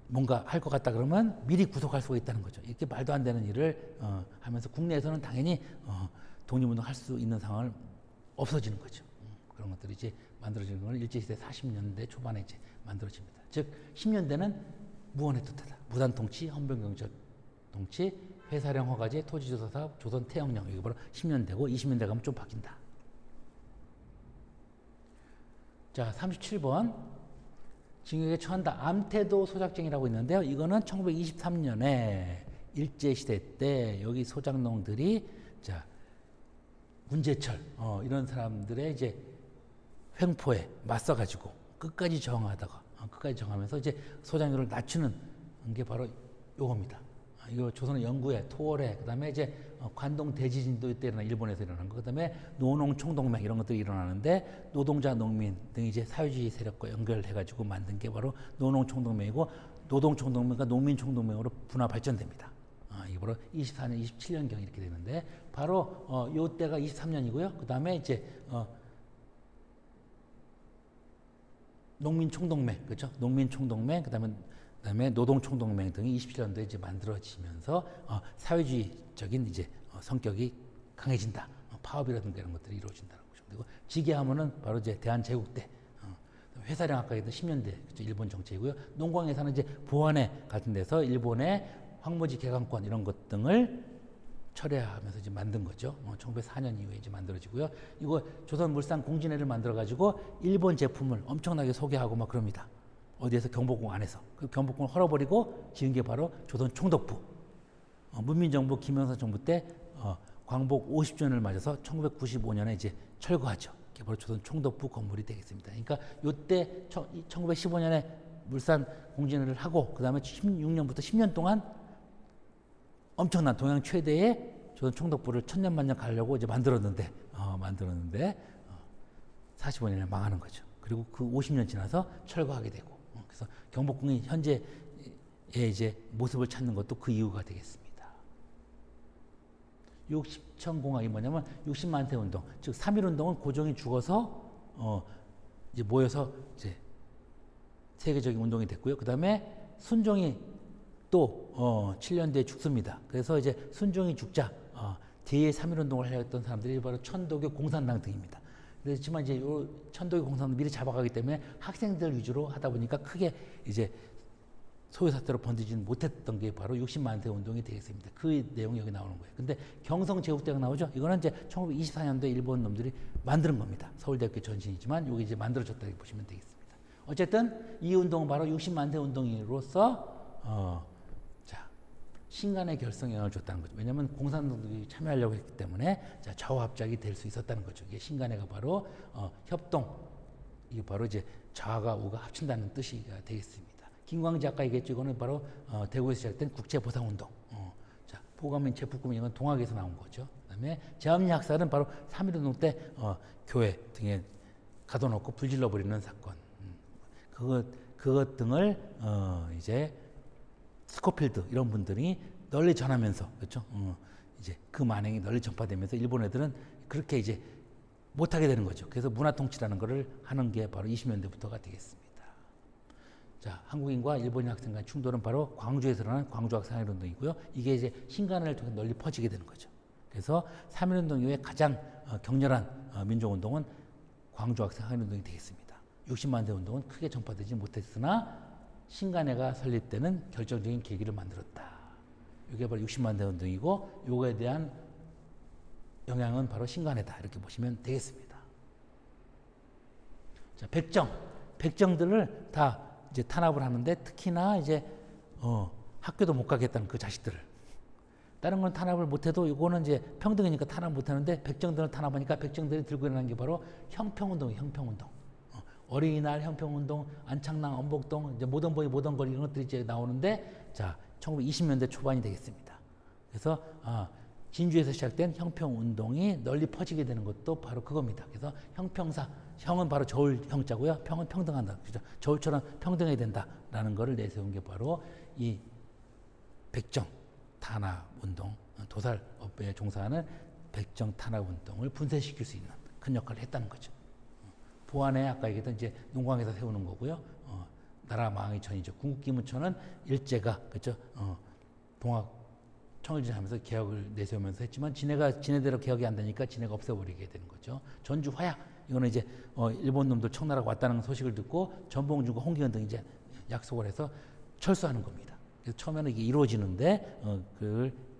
뭔가 할 것 같다 그러면 미리 구속할 수가 있다는 거죠. 이렇게 말도 안 되는 일을 하면서 국내에서는 당연히 독립운동 할 수 있는 상황을 없어지는 거죠. 그런 것들이 이제 만들어지는 건 일제시대 40년대 초반에 이제 만들어집니다. 즉 10년대는 무언해도 되다. 무단통치, 헌병경찰 통치, 회사령 허가제, 토지조사 사업, 조선 태형령 이게 바로 10년대고 20년대 가면 좀 바뀐다. 자, 37번. 징역에 처한다. 암태도 소작쟁이라고 있는데요. 이거는 1923년에 일제시대 때 여기 소작농들이 자 문제철 이런 사람들의 이제 횡포에 맞서가지고 끝까지 저항하다가 끝까지 저항하면서 이제 소작률을 낮추는 게 바로 요겁니다. 이거 조선의 영구회, 토월회, 그다음에 이제 관동 대지진도 때 일어나 일본에서 일어난 거, 그다음에 노농 총동맹 이런 것들이 일어나는데 노동자, 농민 등이 이제 사회주의 세력과 연결해가지고 만든 게 바로 노농 총동맹이고 노동 총동맹과 농민 총동맹으로 분화 발전됩니다. 이게 바로 24년, 27년경 이렇게 되는데 바로 요 때가 23년이고요. 그다음에 이제 농민 총동맹, 그렇죠? 농민 총동맹, 그다음에 노동총동맹 등이 27년도에 이제 만들어지면서 사회주의적인 이제 성격이 강해진다. 파업이라든가 이런 것들이 이루어진다는 거죠. 그리고 지게하면은 바로 이제 대한제국 때 회사령 아까 했던 10년대 그렇죠? 일본 정책이고요. 농광회사는 이제 보안에 같은 데서 일본의 황무지 개강권 이런 것 등을 철회하면서 이제 만든 거죠. 1904년 이후에 이제 만들어지고요. 이거 조선물산공진회를 만들어 가지고 일본 제품을 엄청나게 소개하고 막 그럽니다. 어디에서 경복궁 안에서 그 경복궁을 헐어버리고 지은 게 바로 조선 총독부. 문민정부 김영삼 정부 때 광복 50주년을 맞아서 1995년에 이제 철거하죠. 그게 바로 조선 총독부 건물이 되겠습니다. 그러니까 요때 1915년에 물산 공진을 하고 그다음에 16년부터 10년 동안 엄청난 동양 최대의 조선 총독부를 천년만년 가려고 이제 만들었는데 45년에 망하는 거죠. 그리고 그 50년 지나서 철거하게 되고 그래서 경복궁이 현재의 이제 모습을 찾는 것도 그 이유가 되겠습니다. 60천 공학이 뭐냐면 60만 세 운동, 즉 3.1 운동은 고종이 죽어서 이제 모여서 이제 세계적인 운동이 됐고요. 그 다음에 순종이 또 7년 뒤에 죽습니다. 그래서 이제 순종이 죽자 제3.1운동을 하였던 사람들이 바로 천도교 공산당 등입니다. 그렇지만 이제 요 천도교 공산당 미리 잡아가기 때문에 학생들 위주로 하다 보니까 크게 이제 소요 사태로 번지지는 못했던 게 바로 60만 세 운동이 되겠습니다. 그 내용이 여기 나오는 거예요. 근데 경성제국대가 나오죠. 이거는 이제 1924년도에 일본 놈들이 만드는 겁니다. 서울대학교 전신이지만 여기 이제 만들어졌다 이렇게 보시면 되겠습니다. 어쨌든 이 운동은 바로 60만 세 운동으로서 자 신간의 결성에 영향을 줬다는 거죠. 왜냐하면 공산당들이 참여하려고 했기 때문에 자 좌우합작이 될 수 있었다는 거죠. 이게 신간회가 바로 협동, 이게 바로 이제 좌가 우가 합친다는 뜻이 되겠습니다. 김광지 아까 얘기했죠. 이거는 바로 대구에서 시작된 국제보상운동. 자, 포감인 제프꿈 이건 동학에서 나온 거죠. 그다음에 제암리 학살은 바로 3.1운동 때 교회 등에 가둬놓고 불질러 버리는 사건. 그것 등을 이제 스코필드 이런 분들이 널리 전하면서 그렇죠. 이제 그 만행이 널리 전파되면서 일본 애들은 그렇게 이제 못하게 되는 거죠. 그래서 문화통치라는 것을 하는 게 바로 20년대부터가 되겠습니다. 자, 한국인과 일본인 학생 간 충돌은 바로 광주에서 일어난 광주학생운동이고요. 이게 이제 신간을 통해 널리 퍼지게 되는 거죠. 그래서 3.1운동 이후에 가장 격렬한 민족운동은 광주학생운동이 되겠습니다. 60만 대 운동은 크게 전파되지 못했으나 신간회가 설립되는 결정적인 계기를 만들었다. 이게 바로 60만 대 운동이고 이거에 대한 영향은 바로 신간회다. 이렇게 보시면 되겠습니다. 자, 백정들을 다 이제 탄압을 하는데 특히나 이제 학교도 못 가겠다는 그 자식들을 다른 건 탄압을 못해도 이거는 이제 평등이니까 탄압 못하는데 백정들을 탄압하니까 백정들이 들고 일어난 게 바로 형평운동이에요. 형평운동. 어린이날 형평운동, 안창랑, 엄복동, 이제 모던보이, 모던거리 이런 것들이 이제 나오는데 자 1920년대 초반이 되겠습니다. 그래서 진주에서 시작된 형평운동이 널리 퍼지게 되는 것도 바로 그겁니다. 그래서 형평사, 형은 바로 저울 형자고요. 평은 평등한다. 그죠? 저울처럼 평등해야 된다라는 것을 내세운 게 바로 이 백정 탄압운동, 도살업에 종사하는 백정 탄압운동을 분쇄시킬 수 있는 큰 역할을 했다는 거죠. 보안에 아까 얘기했던 이제 농광에서 세우는 거고요. 나라 망하기 전이죠. 궁극기문천은 일제가 그렇죠. 동학 청일전하면서 개혁을 내세우면서 했지만 지네대로 개혁이 안 되니까 지네가 없애버리게 되는 거죠. 전주 화약 이거는 이제 일본 놈들 청나라가 왔다는 소식을 듣고 전봉준과 홍기현 등이 이제 약속을 해서 철수하는 겁니다. 그래서 처음에는 이게 이루어지는데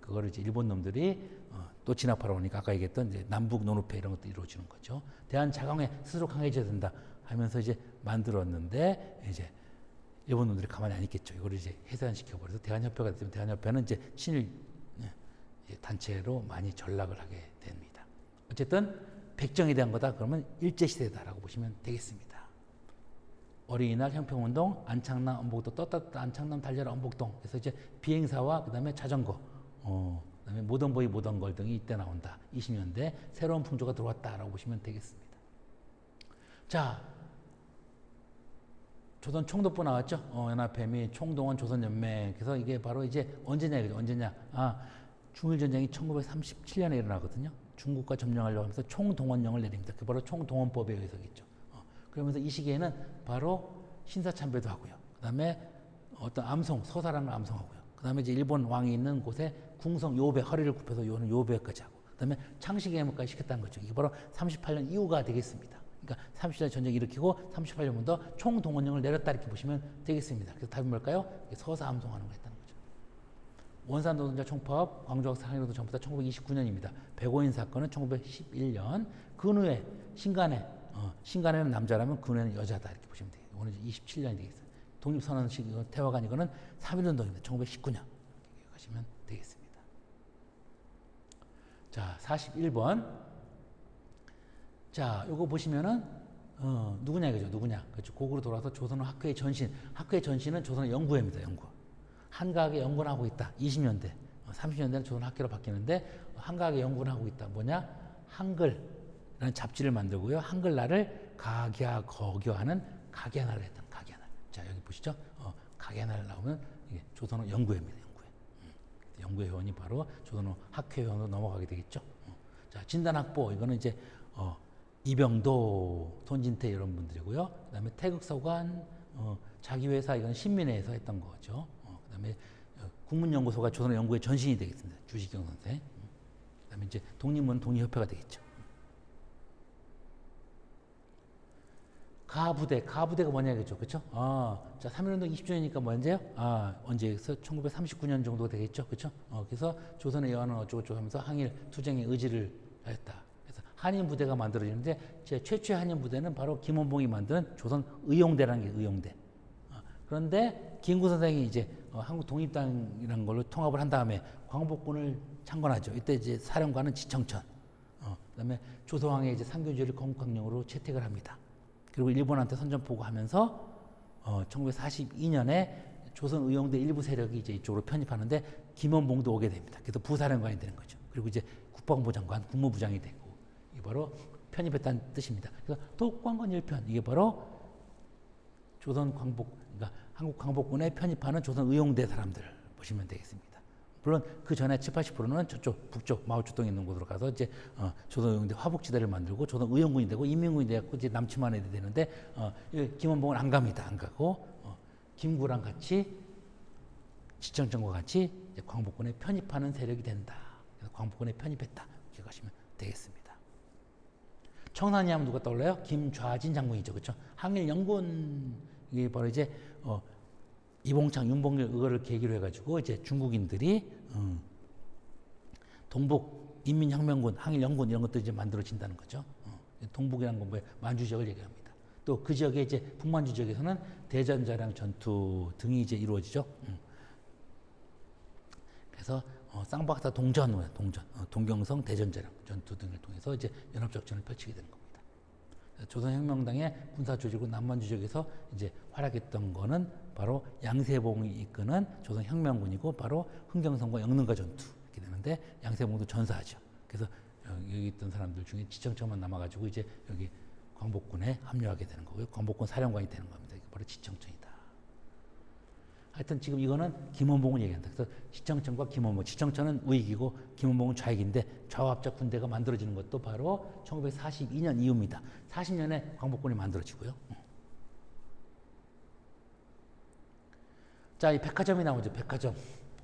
그거를 이제 일본 놈들이 또 진압하러 오니까 아까 얘기했던 이제 남북 논의회 이런 것도 이루어지는 거죠. 대한 자강회 스스로 강해져야 된다 하면서 이제 만들었는데 이제 일본 놈들이 가만히 안 있겠죠. 이거를 이제 해산시켜 버려서 대한협회가 됐으면 대한협회는 이제 친일 단체로 많이 전락을 하게 됩니다. 어쨌든 백정에 대한 거다 그러면 일제시대다라고 보시면 되겠습니다. 어린이날 형평운동, 안창남, 엄복동, 떴다 안창남, 달려라, 엄복동. 그래서 이제 비행사와 그다음에 자전거, 그다음에 모던보이, 모던걸 등이 이때 나온다. 20년대 새로운 풍조가 들어왔다라고 보시면 되겠습니다. 자, 조선 총독부 나왔죠. 연합회 및 총동원 조선연맹. 그래서 이게 바로 이제 언제냐 이거죠. 언제냐? 중일전쟁이 1937년에 일어나거든요. 중국과 점령하려고 하면서 총동원령을 내립니다. 그 바로 총동원법에 의해서겠죠. 그러면서 이 시기에는 바로 신사참배도 하고요. 그다음에 어떤 암송, 서사랑을 암송하고요. 그다음에 이제 일본 왕이 있는 곳에 궁성 요배, 허리를 굽혀서 요는 요배까지 하고. 그다음에 창시개혁까지 시켰다는 거죠. 이게 바로 38년 이후가 되겠습니다. 그러니까 37년 전쟁 일으키고 38년부터 총동원령을 내렸다 이렇게 보시면 되겠습니다. 그래서 답이 뭘까요? 서사 암송하는 거 했다는 거죠. 원산 노동자 총파업, 광주학생 항일운동 전부터 1929년입니다. 백오인 사건은 1911년. 근후에 신간회는 남자라면 근후에는 여자다 이렇게 보시면 돼요. 이거는 27년이 되겠어요. 독립선언식 태화관 이거는 3.1운동입니다. 1919년 이렇게 기억하시면 되겠습니다. 자, 41번. 자, 요거 보시면은 누구냐 이거죠. 누구냐. 그렇죠. 고구로 돌아서 조선어 학회의 전신. 학회의 전신은 조선어 연구회입니다. 연구. 한가하게 연구를 하고 있다. 20년대. 30년대는 조선어 학회로 바뀌는데 한가하게 연구를 하고 있다. 뭐냐? 한글이라는 잡지를 만들고요. 한글날을 각야거교하는 각야날을 했다. 각야날. 자, 여기 보시죠. 각야날 나오면 이게 조선어 연구회입니다. 연구회. 연구회 회원이 바로 조선어 학회 회원으로 넘어가게 되겠죠. 자, 진단학보 이거는 이제 이병도, 손진태 이런 분들이고요. 그다음에 태극서관, 자기회사 이건 신민회에서 했던 거죠. 그다음에 국문연구소가 조선어 연구의 전신이 되겠습니다. 주식경 선생. 그다음에 이제 독립은 독립협회가 되겠죠. 가부대가 뭐냐겠죠, 그렇죠? 자, 3.1운동 20주년이니까 언제요? 언제에서 1939년 정도 되겠죠, 그렇죠? 그래서 조선의 여한은 어쩌고저쩌고 하면서 항일 투쟁의 의지를 하였다. 그래서 한인 부대가 만들어지는데 제 최초의 한인 부대는 바로 김원봉이 만든 조선 의용대라는 게 의용대. 그런데 김구 선생이 이제 한국 독립당이라는 걸로 통합을 한 다음에 광복군을 창건하죠. 이때 이제 사령관은 지청천. 그다음에 조선왕의 이제 상교주의를 건국강령으로 채택을 합니다. 그리고 일본한테 선전포고하면서 1942년에 조선 의용대 일부 세력이 이제 이쪽으로 편입하는데 김원봉도 오게 됩니다. 그래서 부사령관이 되는 거죠. 그리고 이제 국방부 장관, 국무부장이 되고 이게 바로 편입했다는 뜻입니다. 그래서 독광건 1편 이게 바로 조선 광복, 그러니까 한국 광복군에 편입하는 조선 의용대 사람들 보시면 되겠습니다. 물론 그 전에 70~80%는 저쪽 북쪽 마오쩌둥에 있는 곳으로 가서 이제 조선 의용대 화북지대를 만들고 조선 의용군이 되고 인민군이 되고 이제 남침하는 애들이 되는데 김원봉은 안 갑니다. 안 가고 김구랑 같이 지청천과 같이 이제 광복군에 편입하는 세력이 된다. 그래서 광복군에 편입했다. 기억하시면 되겠습니다. 청산이 하면 누가 떠올라요? 김좌진 장군이죠, 그렇죠? 항일연군 이게 바로 이제 이봉창, 윤봉길 이거를 계기로 해가지고 이제 중국인들이 동북 인민혁명군, 항일연군 이런 것도 이제 만들어진다는 거죠. 동북이라는 건 뭐예요? 만주 지역을 얘기합니다. 또 그 지역에 이제 북만주 지역에서는 대전자량 전투 등이 이제 이루어지죠. 그래서 쌍박사 동전, 동경성 대전자량 전투 등을 통해서 이제 연합작전을 펼치게 되는 겁니다. 조선혁명당의 군사조직으로 남만주 지역에서 이제 활약했던 거는 바로 양세봉이 이끄는 조선혁명군이고 바로 흥경성과 영릉가 전투 이렇게 되는데 양세봉도 전사하죠. 그래서 여기 있던 사람들 중에 지청천만 남아가지고 이제 여기 광복군에 합류하게 되는 거고요. 광복군 사령관이 되는 겁니다. 이게 바로 지청천이다. 하여튼 지금 이거는 김원봉을 얘기한다. 그래서 지청천과 김원봉, 지청천은 우익이고 김원봉은 좌익인데 좌우합작 군대가 만들어지는 것도 바로 1942년 이후입니다. 40년에 광복군이 만들어지고요. 자, 이 백화점이 나오죠. 백화점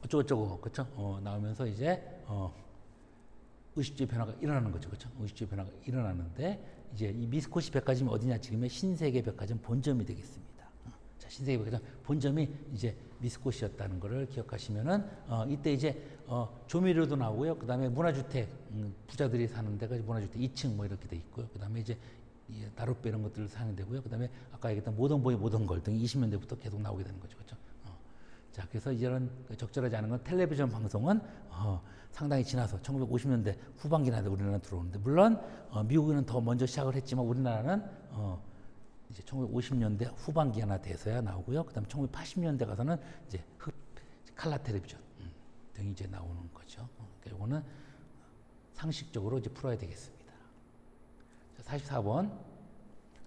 어쩌고저쩌고 그렇죠? 나오면서 이제 의식주의 변화가 일어나는 거죠, 그렇죠? 의식주의 변화가 일어나는데 이제 이 미스코시 백화점이 어디냐? 지금의 신세계 백화점 본점이 되겠습니다. 자, 신세계 백화점 본점이 이제 미스코시였다는 것을 기억하시면은 이때 이제 조미료도 나오고요. 그 다음에 문화주택 부자들이 사는 데가 문화주택 2층 뭐 이렇게 돼 있고요. 그 다음에 이제 나룻배 이런 것들을 사용이 되고요. 그 다음에 아까 얘기했던 모던보이 모던걸 등이 20년대부터 계속 나오게 되는 거죠, 그렇죠? 자, 그래서 이런 적절하지 않은 건 텔레비전 방송은 상당히 지나서 1950년대 후반기나 우리나라 들어오는데 물론 미국은 더 먼저 시작을 했지만 우리나라는 이제 1950년대 후반기나 돼서야 나오고요. 그다음에 1980년대 가서는 이제 칼라 텔레비전 등이 이제 나오는 거죠. 이거는 상식적으로 이제 풀어야 되겠습니다. 자, 44번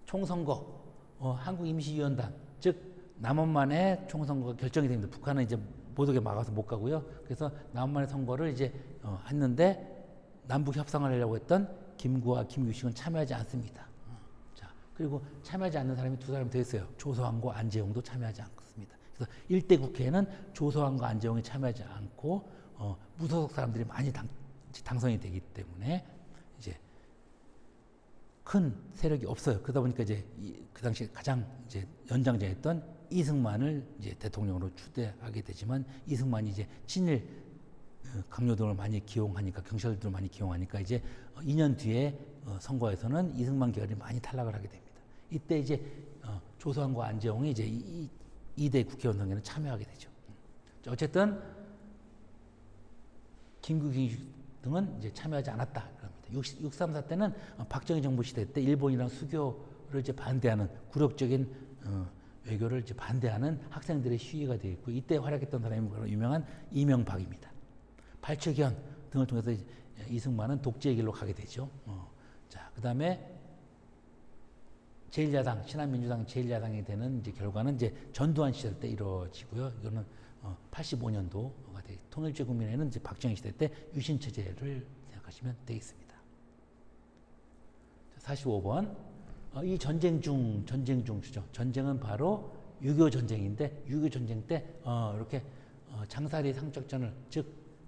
총선거 한국임시위원단 즉 남원만의 총선거가 결정이 됩니다. 북한은 이제 못 오게 막아서 못 가고요. 그래서 남원만의 선거를 이제 했는데 남북 협상을 하려고 했던 김구와 김규식은 참여하지 않습니다. 자, 그리고 참여하지 않는 사람이 두 사람이 더 있어요. 조서왕과 안재홍도 참여하지 않습니다. 그래서 1대 국회에는 조서왕과 안재홍이 참여하지 않고 무소속 사람들이 많이 당선이 되기 때문에 이제 큰 세력이 없어요. 그러다 보니까 이제 그 당시 가장 이제 연장자였던 이승만을 이제 대통령으로 추대하게 되지만 이승만이 이제 친일 강요 등을 많이 기용하니까 경찰들을 많이 기용하니까 이제 2년 뒤에 선거에서는 이승만 계열이 많이 탈락을 하게 됩니다. 이때 이제 조서왕과 안재홍이 이제 2대 국회의원 선거에는 참여하게 되죠. 어쨌든 김구기 등은 이제 참여하지 않았다 그럽니다. 6.34 때는 박정희 정부 시대 때 일본이랑 수교를 이제 반대하는 굴욕적인 외교를 이제 반대하는 학생들의 시위가 되어 있고 이때 활약했던 사람이 바로 유명한 이명박입니다. 발췌견 등을 통해서 이승만은 독재의 길로 가게 되죠. 자, 그 다음에 제1야당, 신한민주당 제1야당이 되는 이제 결과는 이제 전두환 시절 때 이루어지고요. 이거는 85년도가 돼. 통일제 국민회는 이제 박정희 시대 때 유신 체제를 생각하시면 되겠습니다. 45번. 이 전쟁 중죠. 전쟁은 바로 6.25 전쟁인데 6.25 전쟁 때 이렇게 장사리 상작전을 즉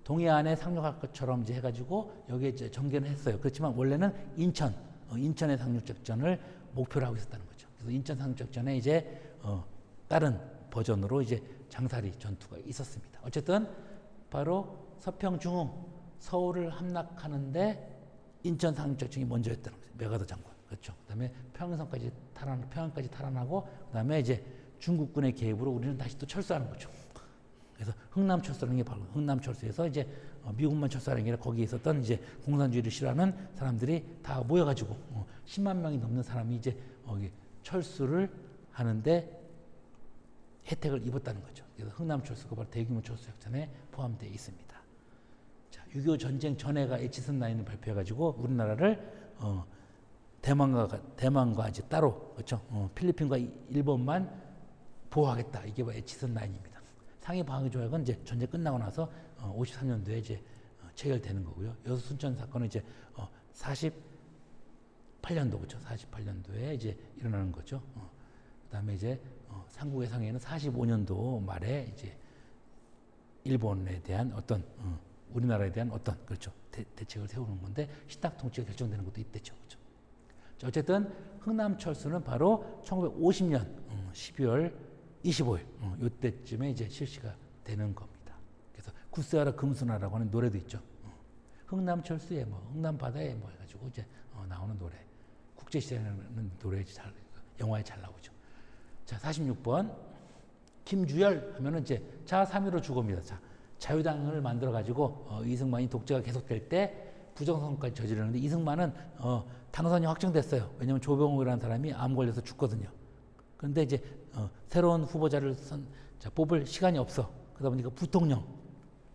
동해안에 상륙할 것처럼 이제 해가지고 여기에 이제 전개를 했어요. 그렇지만 원래는 인천의 상륙 작전을 목표로 하고 있었다는 거죠. 그래서 인천 상륙 작전에 이제 다른 버전으로 이제 장사리 전투가 있었습니다. 어쨌든 바로 서평 중흥 서울을 함락하는데 인천 상륙 작전이 먼저였다는 거죠. 메가더 장관. 그렇죠. 그다음에 평양까지 탈환하고 그다음에 이제 중국군의 개입으로 우리는 다시 또 철수하는 거죠. 그래서 흥남 철수라는 게 바로 흥남 철수에서 이제 미국만 철수하는 게 아니라 거기에 있었던 이제 공산주의를 싫어하는 사람들이 다 모여가지고 10만 명이 넘는 사람이 이제 철수를 하는데 혜택을 입었다는 거죠. 그래서 흥남 철수가 바로 대규모 철수 작전에 포함되어 있습니다. 자, 6.25 전쟁 전해가 에치슨 라인을 발표해가지고 우리나라를 대만과 이제 따로 그렇죠. 필리핀과 일본만 보호하겠다. 이게 바로 에치슨 라인입니다. 상해 방위 조약은 이제 전쟁 끝나고 나서 53년도에 이제 체결되는 거고요. 여수 순천 사건은 이제 48년도 그렇죠. 48년도에 이제 일어나는 거죠. 그다음에 이제 삼국의 상해는 45년도 말에 이제 일본에 대한 어떤 우리나라에 대한 어떤 그렇죠. 대책을 세우는 건데 신탁 통치가 결정되는 것도 이때죠. 그렇죠. 자, 어쨌든 흥남 철수는 바로 1950년 12월 25일 이때쯤에 이제 실시가 되는 겁니다. 그래서 굳세어라 금수나라고 하는 노래도 있죠. 흥남 철수에 뭐 흥남 바다에 뭐 해가지고 이제 나오는 노래. 국제시대라는 노래 영화에 잘 나오죠. 자, 46번 김주열 하면은 이제 자 3.15 주고입니다. 자, 자유당을 만들어 가지고 이승만이 독재가 계속될 때 부정선거까지 저지르는데 이승만은 당선이 확정됐어요. 왜냐하면 조병옥이라는 사람이 암 걸려서 죽거든요. 그런데 이제 새로운 후보자를 뽑을 시간이 없어. 그러다 보니까 부통령.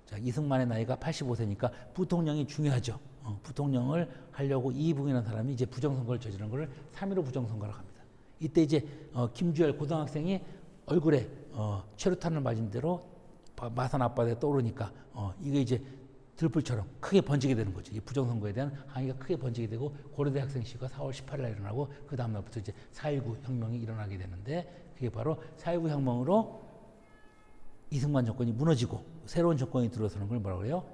자, 이승만의 나이가 85세니까 부통령이 중요하죠. 부통령을 하려고 이이붕이라는 사람이 이제 부정선거를 저지른 것을 3.15 부정선거라고 합니다. 이때 이제 김주열 고등학생이 얼굴에 최루탄을 맞은 대로 마산 앞바다에 떠오르니까 이게 이제 들불처럼 크게 번지게 되는 거죠. 이 부정선거에 대한 항의가 크게 번지게 되고 고려대 학생 시위가 4월 18일 날 일어나고 그 다음 날부터 이제 4.19 혁명이 일어나게 되는데 그게 바로 4.19 혁명으로 이승만 정권이 무너지고 새로운 정권이 들어서는 걸 뭐라고 해요?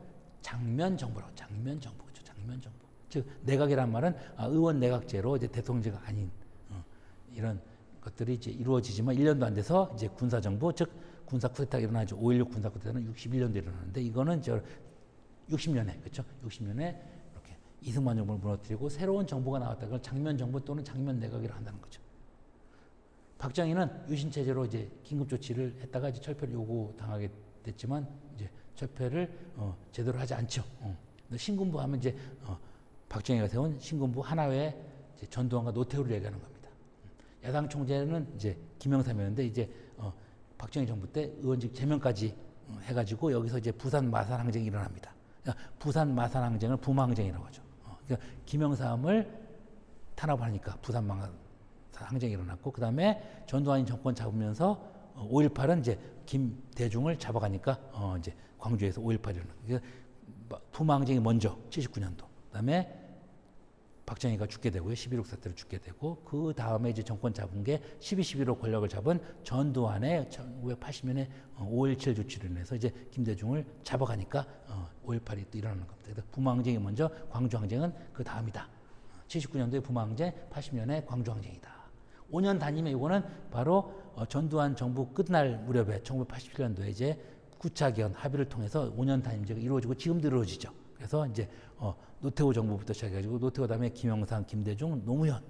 장면 정부라고. 장면 정부죠. 장면 정부. 즉 내각이란 말은 의원 내각제로 이제 대통령제가 아닌 이런 것들이 이제 이루어지지만 1년도 안 돼서 이제 군사 정부 즉 군사 쿠데타가 일어나죠. 5.16 군사 쿠데타는 61년도에 일어나는데 이거는 60년에 그렇죠. 60년에 이렇게 이승만 정부를 무너뜨리고 새로운 정부가 나왔다. 그걸 장면 정부 또는 장면 내각이라고 한다는 거죠. 박정희는 유신 체제로 이제 긴급 조치를 했다가 이제 철폐를 요구 당하게 됐지만 이제 철폐를 제대로 하지 않죠. 신군부 하면 이제 박정희가 세운 신군부 하나회 이제 전두환과 노태우를 얘기하는 겁니다. 야당 총재는 이제 김영삼이었는데 이제 박정희 정부 때 의원직 제명까지 해가지고 여기서 이제 부산 마산 항쟁이 일어납니다. 부산 마산 항쟁을 부마항쟁이라고 하죠. 그러니까 김영삼을 탄압하니까 부산 마산 항쟁이 일어났고 그 다음에 전두환이 정권 잡으면서 5.18은 이제 김대중을 잡아가니까 이제 광주에서 5.18이 일어납니다. 그러니까 부마항쟁이 먼저 79년도. 그 다음에 박정희가 죽게 되고요. 11.6 사태로 죽게 되고 그 다음에 이제 정권 잡은 게 12.11로 권력을 잡은 전두환의 1980년에 5.17 조치로 인해서 이제 김대중을 잡아가니까 5.18이 또 일어나는 겁니다. 그래서 부마항쟁이 먼저 광주항쟁은 그 다음이다. 79년도에 부마항쟁, 80년에 광주항쟁이다. 5년 단임에 이거는 바로 전두환 정부 끝날 무렵에 1987년도에 이제 구차견 합의를 통해서 5년 단임제가 이루어지고 지금도 이루어지죠. 그래서 이제 노태우 정부부터 시작해가지고 노태우 다음에 김영삼, 김대중, 노무현,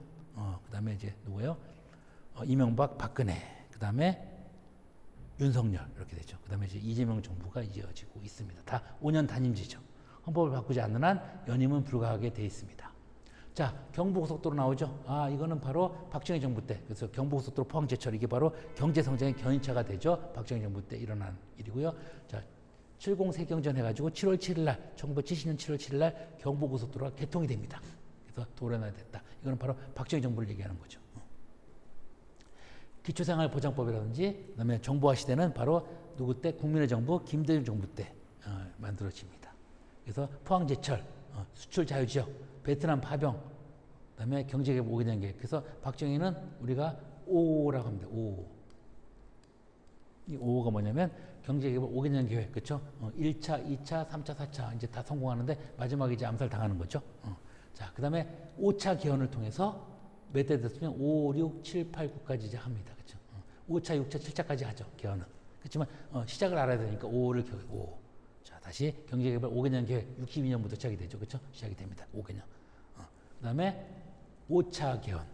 그다음에 이제 누구요? 이명박, 박근혜, 그다음에 윤석열 이렇게 되죠. 그다음에 이제 이재명 정부가 이어지고 있습니다. 다 5년 단임제죠. 헌법을 바꾸지 않는 한 연임은 불가하게 돼 있습니다. 자, 경부고속도로 나오죠. 이거는 바로 박정희 정부 때. 그래서 경부고속도로 포항제철 이게 바로 경제성장의 견인차가 되죠. 박정희 정부 때 일어난 일이고요. 자, 70 세경전 해가지고 7월 7일 날, 1970년 7월 7일 날 경부고속도로가 개통이 됩니다. 그래서 도로화됐다. 이거는 바로 박정희 정부를 얘기하는 거죠. 기초생활보장법이라든지, 그다음에 정보화 시대는 바로 누구 때? 국민의 정부, 김대중 정부 때 만들어집니다. 그래서 포항제철, 수출 자유지역, 베트남 파병, 그다음에 경제개발 5개년 계획. 그래서 박정희는 우리가 5라고 합니다. 5. 이 5가 뭐냐면 경제개발 5개년 계획, 그렇죠? 1차, 2차, 3차, 4차 이제 다 성공하는데 마지막에 이제 암살 당하는 거죠. 자, 그다음에 5차 개헌을 통해서 몇 대 됐으면 5, 6, 7, 8, 9까지 이제 합니다. 그렇죠? 5차, 6차, 7차까지 하죠. 개헌은. 그렇지만 시작을 알아야 되니까 5를 5. 자, 다시 경제개발 5개년 계획 62년부터 시작이 되죠. 그렇죠? 시작이 됩니다. 5개년. 그다음에 5차 개헌.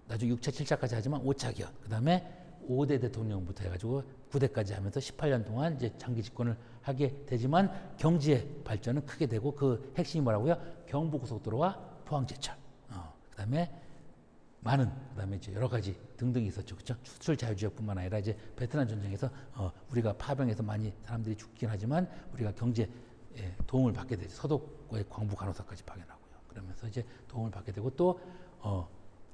나중에 6차, 7차까지 하지만 5차 개헌. 그다음에 5대 대통령부터 해가지고 9대까지 하면서 18년 동안 이제 장기 집권을 하게 되지만 경제 발전은 크게 되고 그 핵심이 뭐라고요? 경부고속도로와 포항제철. 그다음에 그다음에 이제 여러 가지 등등이 있었죠, 그렇죠? 수출 자유지역뿐만 아니라 이제 베트남 전쟁에서 우리가 파병해서 많이 사람들이 죽긴 하지만 우리가 경제에 도움을 받게 되죠. 서독과의 광부 간호사까지 파견하고요. 그러면서 이제 도움을 받게 되고 또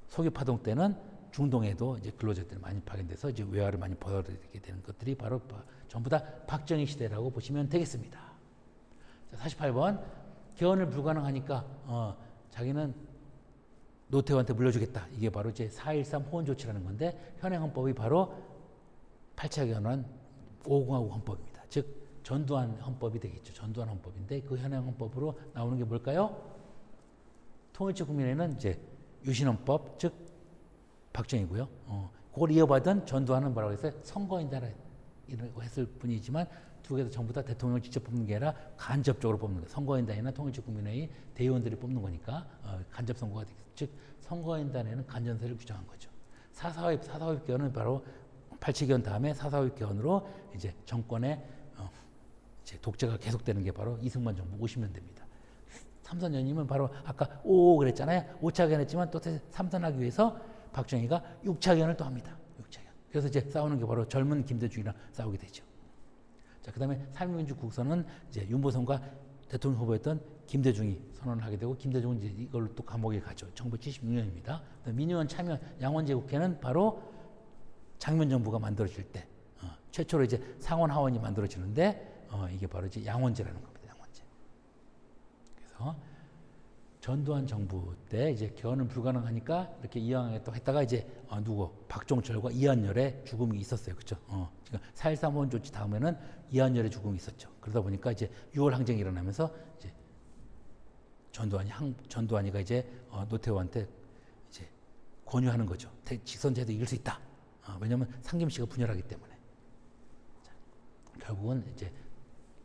석유 파동 때는 중동에도 이제 근로자들이 많이 파견돼서 이제 외화를 많이 벌어들이게 되는 것들이 바로 전부 다 박정희 시대라고 보시면 되겠습니다. 자, 48번 개헌을 불가능하니까 자기는 노태우한테 물려주겠다. 이게 바로 이제 4.13 호원 조치라는 건데 현행 헌법이 바로 8차 개헌한 5공화국 헌법입니다. 즉 전두환 헌법이 되겠죠. 전두환 헌법인데 그 현행 헌법으로 나오는 게 뭘까요? 통일체 국민회는 이제 유신헌법 즉 박정희고요. 그걸 이어받은 전두환은 뭐라고 했어요? 선거인단이라고 했을 뿐이지만 두 개 다 전부 다 대통령을 직접 뽑는 게 아니라 간접적으로 뽑는 거예요. 선거인단이나 통일체국민회의 대의원들이 뽑는 거니까 간접 선거가 되겠죠. 즉 선거인단에는 간전세를 규정한 거죠. 사사오입 개헌은 바로 8.7 개헌 다음에 사사오입 개헌으로 이제 정권의 이제 독재가 계속되는 게 바로 이승만 정부 50년대입니다. 삼선연임은 바로 아까 5 그랬잖아요. 5차 개헌했지만 또 삼선하기 위해서 박정희가 6차 개헌을 또 합니다. 6차 개헌. 그래서 이제 싸우는 게 바로 젊은 김대중이랑 싸우게 되죠. 자, 그다음에 삼민주 국선은 이제 윤보선과 대통령 후보였던 김대중이 선언을 하게 되고 김대중은 이제 이걸로 또 감옥에 가죠. 1976년입니다. 민의원 참여 양원제 국회는 바로 장면 정부가 만들어질 때 최초로 이제 상원 하원이 만들어지는데 이게 바로 이제 양원제라는 겁니다. 양원제. 그래서 전두환 정부 때 이제 개헌은 불가능하니까 이렇게 이왕에 또 했다가 이제 박종철과 이한열의 죽음이 있었어요, 그렇죠? 그러니까 4.13 호원 조치 다음에는 이한열의 죽음이 있었죠. 그러다 보니까 이제 6월 항쟁이 일어나면서 이제 전두환이가 이제 노태우한테 이제 권유하는 거죠. 직선제도 이길 수 있다. 왜냐하면 상김씨가 분열하기 때문에. 자, 결국은 이제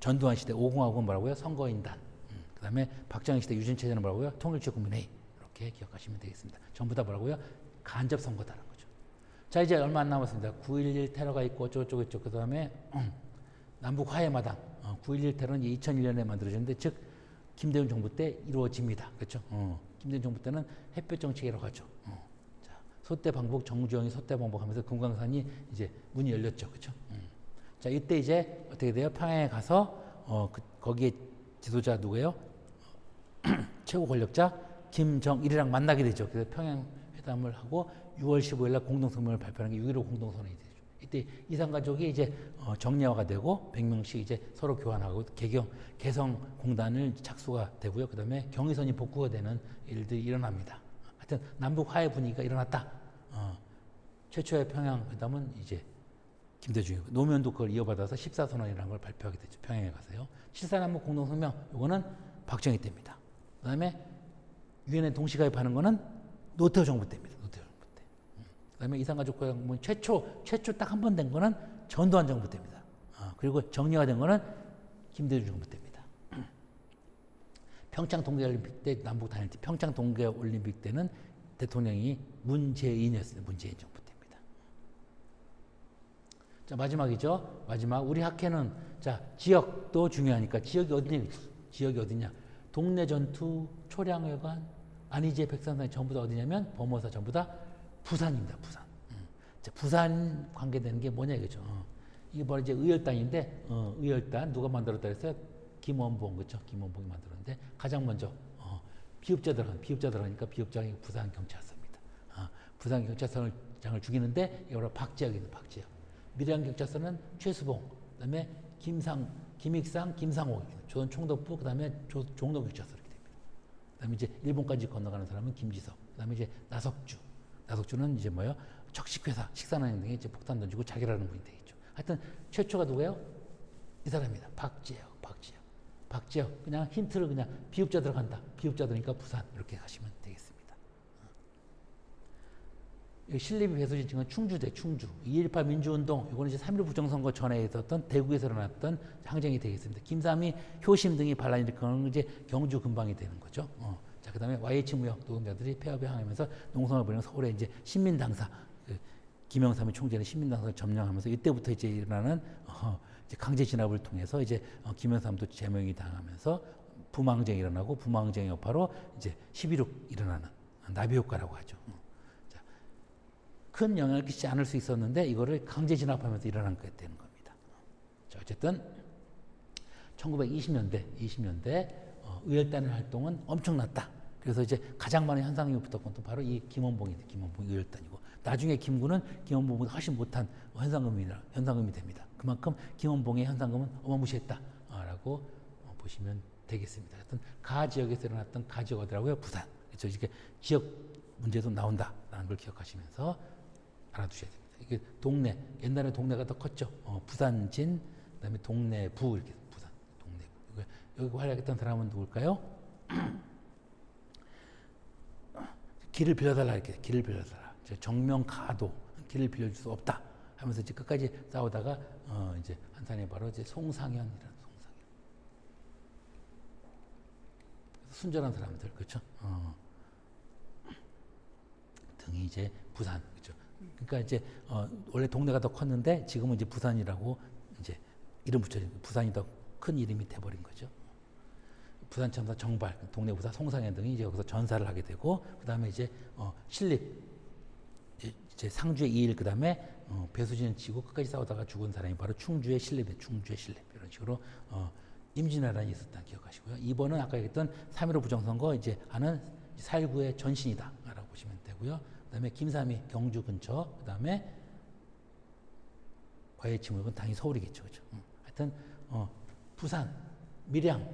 전두환 시대 5공화국은 뭐라고요? 선거인단. 그다음에 박정희 시대 유신체제는 뭐라고요? 통일체국민회의. 이렇게 기억하시면 되겠습니다. 전부 다 뭐라고요? 간접 선거다라는 거죠. 자, 이제 얼마 안 남았습니다. 9.11 테러가 있고 어쩌고저쩌고 있죠. 그다음에 남북 화해마당. 9.11 테러는 2001년에 만들어졌는데 즉 김대중 정부 때 이루어집니다. 그렇죠? 김대중 정부 때는 햇볕 정책이라고 하죠. 자, 소대 방북 정주영이 소대 방북하면서 금강산이 이제 문이 열렸죠. 그렇죠? 자, 이때 이제 어떻게 돼요? 평양에 가서 거기에 지도자 누구예요? 최고 권력자 김정일이랑 만나게 되죠. 그래서 평양 회담을 하고 6월 15일 날 공동성명을 발표하는 게 6.15 공동선언이 되죠. 이때 이산가족이 이제 정례화가 되고 100명씩 이제 서로 교환하고 개성공단을 착수가 되고요. 그다음에 경의선이 복구가 되는 일들이 일어납니다. 하여튼 남북 화해 분위기가 일어났다. 최초의 평양 회담은 이제 김대중이고 노무현도 그걸 이어받아서 14선언이라는 걸 발표하게 되죠. 평양에 가서요. 7.4남북 공동성명 이거는 박정희 때입니다. 그다음에 유엔에 동시가입하는 거는 노태우 정부 때입니다. 노태우 정부 때. 그다음에 이산가족회담 최초 딱 한 번 된 거는 전두환 정부 때입니다. 그리고 정리가 된 거는 김대중 정부 때입니다. 평창 동계올림픽 때 남북 단일 때 평창 동계올림픽 때는 대통령이 문재인이었습니다. 문재인 정부 때입니다. 자, 마지막이죠. 마지막 우리 학회는 자 지역도 중요하니까 지역이 어디냐? 동네 전투, 초량회관, 안희재, 백선산이 전부 다 어디냐면 범어사 전부 다 부산입니다. 부산. 자, 부산 관계되는 게 뭐냐 이거죠. 이게 바로 이제 의열단인데 의열단 누가 만들었다 그랬어요? 김원봉 그렇죠? 김원봉이 만들었는데 가장 먼저 비읍자들 하니까 비읍장이 부산 경찰서입니다. 부산 경찰서장을 죽이는데 이거 바로 박지혁입니다. 박지혁. 밀양 경찰서는 최수봉, 그다음에 김익상, 김상호, 조선 총독부, 그다음에 종로 경찰서 이렇게 됩니다. 그다음에 이제 일본까지 건너가는 사람은 김지석, 그다음에 이제 나석주는 이제 뭐요? 적식회사, 식산은행 등에 이제 폭탄 던지고 자결하는 분이 되겠죠. 하여튼 최초가 누구예요? 이 사람입니다. 박지혁. 그냥 힌트를 그냥 비읍자 들어간다. 비읍자 들으니까 부산 이렇게 가시면 되겠습니다. 신립이 배수진 지금 충주대 충주 2.18 민주운동 이거는 이제 3.1 부정선거 전에 있었던 대구에서 일어났던 항쟁이 되겠습니다. 김삼이 효심 등이 반란 일으키는 이제 경주 근방이 되는 거죠. 자 그다음에 YH 무역 노동자들이 폐업에 항하면서 농성을 벌이는 서울의 이제 신민당사 김영삼이 총재는 신민당사를 점령하면서 이때부터 이제 일어나는 이제 강제 진압을 통해서 이제 김영삼도 제명이 당하면서 부망쟁이 일어나고 부망쟁이 여파로 이제 11.6 일어나는 나비 효과라고 하죠. 큰 영향을 끼치지 않을 수 있었는데 이거를 강제 진압하면서 일어난 게 되는 겁니다. 자, 어쨌든 1920년대 의열단의 활동은 엄청났다. 그래서 이제 가장 많은 현상금이 붙었건 또 바로 이 김원봉인데 김원봉 의열단이고 나중에 김구는 김원봉보다 훨씬 못한 현상금이 됩니다. 그만큼 김원봉의 현상금은 어마무시했다라고 보시면 되겠습니다. 하여튼 가 지역에서 일어났던 가 지역 어디라고요? 부산. 그렇죠. 이게 지역 문제도 나온다라는 걸 기억하시면서 알아두셔야 됩니다. 이게 동네, 옛날에 동네가 더 컸죠. 부산진, 그다음에 동네부 이렇게 부산, 동네부. 여기 활약했던 사람은 누굴까요? 길을 빌려달라 이렇게 길을 빌려달라. 정명가도 길을 빌려줄 수 없다 하면서 이제 끝까지 싸우다가 이제 한 사람이 바로 이제 송상현이라는 송상현. 순전한 사람들 그렇죠. 등이 이제 부산 그렇죠. 그러니까 이제 원래 동네가 더 컸는데 지금은 이제 부산이라고 이제 이름 붙여진 부산이 더 큰 이름이 돼버린 거죠. 부산참사 정발 동네 부사 송상현 등이 이제 여기서 전사를 하게 되고 그 다음에 이제 신립 이제 상주의 이일 그 다음에 배수진을 치고 끝까지 싸우다가 죽은 사람이 바로 충주의 신립 이런 식으로 임진왜란이 있었다는 기억하시고요. 2번은 아까 얘기했던 3.15 부정선거 이제 하는 4.19의 전신이다라고 보시면 되고요. 그다음에 김삼이 경주 근처, 그다음에 YH 무역은 당연히 서울이겠죠, 그렇죠? 하여튼 부산, 밀양,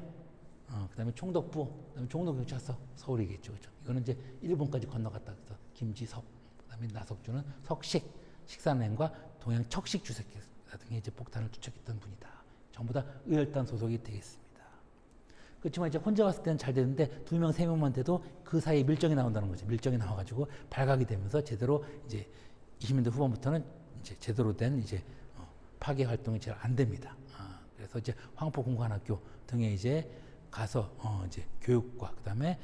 그다음에 총독부, 그다음에 종로경찰서 서울이겠죠, 그렇죠? 이거는 이제 일본까지 건너갔다 그래서 김지석, 그다음에 나석주는 석식, 식산행과 동양 척식 주석기 등의 이제 폭탄을 투척했던 분이다. 전부 다 의열단 소속이 되겠습니다. 그렇지만 이제 혼자 왔을 때는 잘 되는데 2명, 3명만 돼도 그 사이에 밀정이 나온다는 거죠. 밀정이 나와가지고 발각이 되면서 제대로 이제 20년대 후반부터는 이제 제대로 된 이제 파괴 활동이 잘 안 됩니다. 그래서 이제 황포공관학교 등에 이제 가서 이제 교육과 그다음에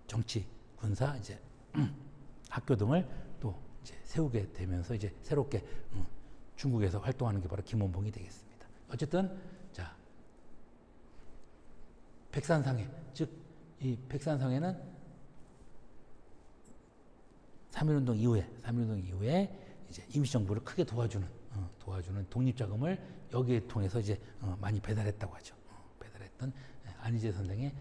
정치, 군사 이제 학교 등을 또 이제 세우게 되면서 이제 새롭게 중국에서 활동하는 게 바로 김원봉이 되겠습니다. 어쨌든 자 백산상해 즉 이 백산상해는 3.1운동 이후에 이제 임시정부를 크게 도와주는 독립자금을 여기에 통해서 이제 많이 배달했다고 하죠. 배달했던 안희재 선생의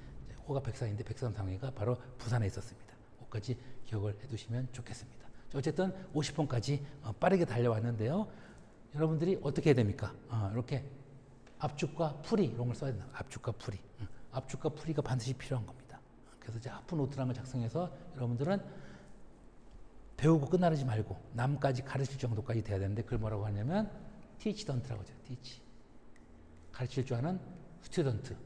호가 백산인데 백산상해가 바로 부산에 있었습니다. 그것까지 기억을 해두시면 좋겠습니다. 어쨌든 50번까지 빠르게 달려왔는데요. 여러분들이 어떻게 해야 됩니까? 이렇게 압축과 풀이 이런 걸 써야 된다. 압축과 풀이. 압축과 풀이가 반드시 필요한 겁니다. 그래서 이제 하프노트라는 걸 작성해서 여러분들은 배우고 끝나지 말고 남까지 가르칠 정도까지 돼야 되는데 그걸 뭐라고 하냐면 teach던트라고 하죠. teach. 가르칠 줄 아는 스튜던트.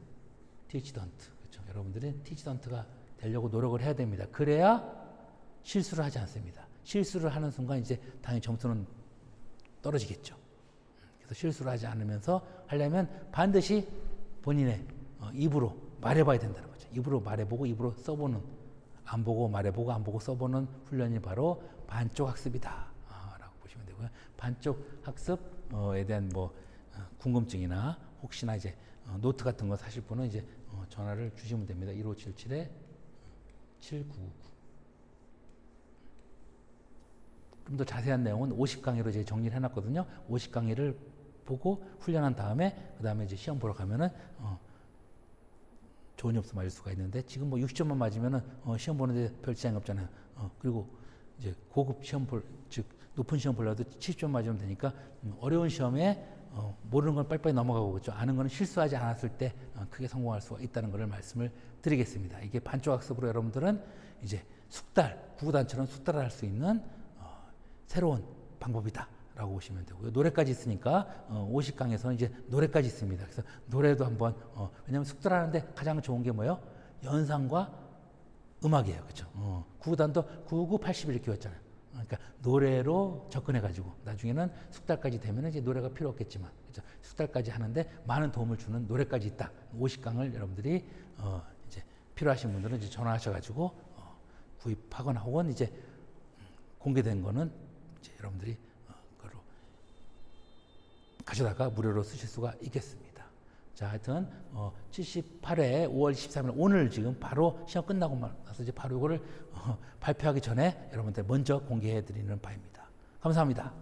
teach던트. 그렇죠. 여러분들은 teach던트가 되려고 노력을 해야 됩니다. 그래야 실수를 하지 않습니다. 실수를 하는 순간 이제 당연히 점수는 떨어지겠죠. 그래서 실수를 하지 않으면서 하려면 반드시 본인의 입으로 말해봐야 된다는 거죠. 입으로 말해보고 입으로 써보는 안 보고 말해보고 안 보고 써보는 훈련이 바로 반쪽 학습이다 라고 보시면 되고요. 반쪽 학습에 대한 뭐 궁금증이나 혹시나 이제 노트 같은 거 사실 분은 이제 전화를 주시면 됩니다. 1577-7999 좀 더 자세한 내용은 50강의로 이제 정리를 해놨거든요. 50강의를 보고 훈련한 다음에 그 다음에 이제 시험 보러 가면은 좋은 점수 맞을 수가 있는데 지금 뭐 60점만 맞으면은 시험 보는데 별 지장이 없잖아요. 그리고 이제 고급 시험 즉 높은 시험 보려도 70점 맞으면 되니까 어려운 시험에 모르는 건 빨리빨리 넘어가고 그렇죠. 아는 거는 실수하지 않았을 때 크게 성공할 수가 있다는 것을 말씀을 드리겠습니다. 이게 반쪽 학습으로 여러분들은 이제 구구단처럼 숙달을 할 수 있는 새로운 방법이다라고 라고 보시면 되고요. 노래까지 있으니까 50강에서는 이제 노래까지 있습니다. 그래서 노래도 한번 왜냐하면 숙달하는데 가장 좋은 게 뭐예요? 연상과 음악이에요. 그렇죠? 구구단도 99, 80 이렇게 왔잖아요. 그러니까 노래로 접근해가지고 나중에는 숙달까지 되면 이제 노래가 필요 없겠지만 그렇죠? 숙달까지 하는데 많은 도움을 주는 노래까지 있다. 50강을 여러분들이 이제 필요하신 분들은 이제 전화하셔가지고 구입하거나 혹은 이제 공개된 거는 이제 여러분들이 그걸로 가져다가 무료로 쓰실 수가 있겠습니다. 자, 하여튼 78회 5월 13일 오늘 지금 바로 시험 끝나고 나서 이제 바로 이거를 발표하기 전에 여러분들 먼저 공개해 드리는 바입니다. 감사합니다.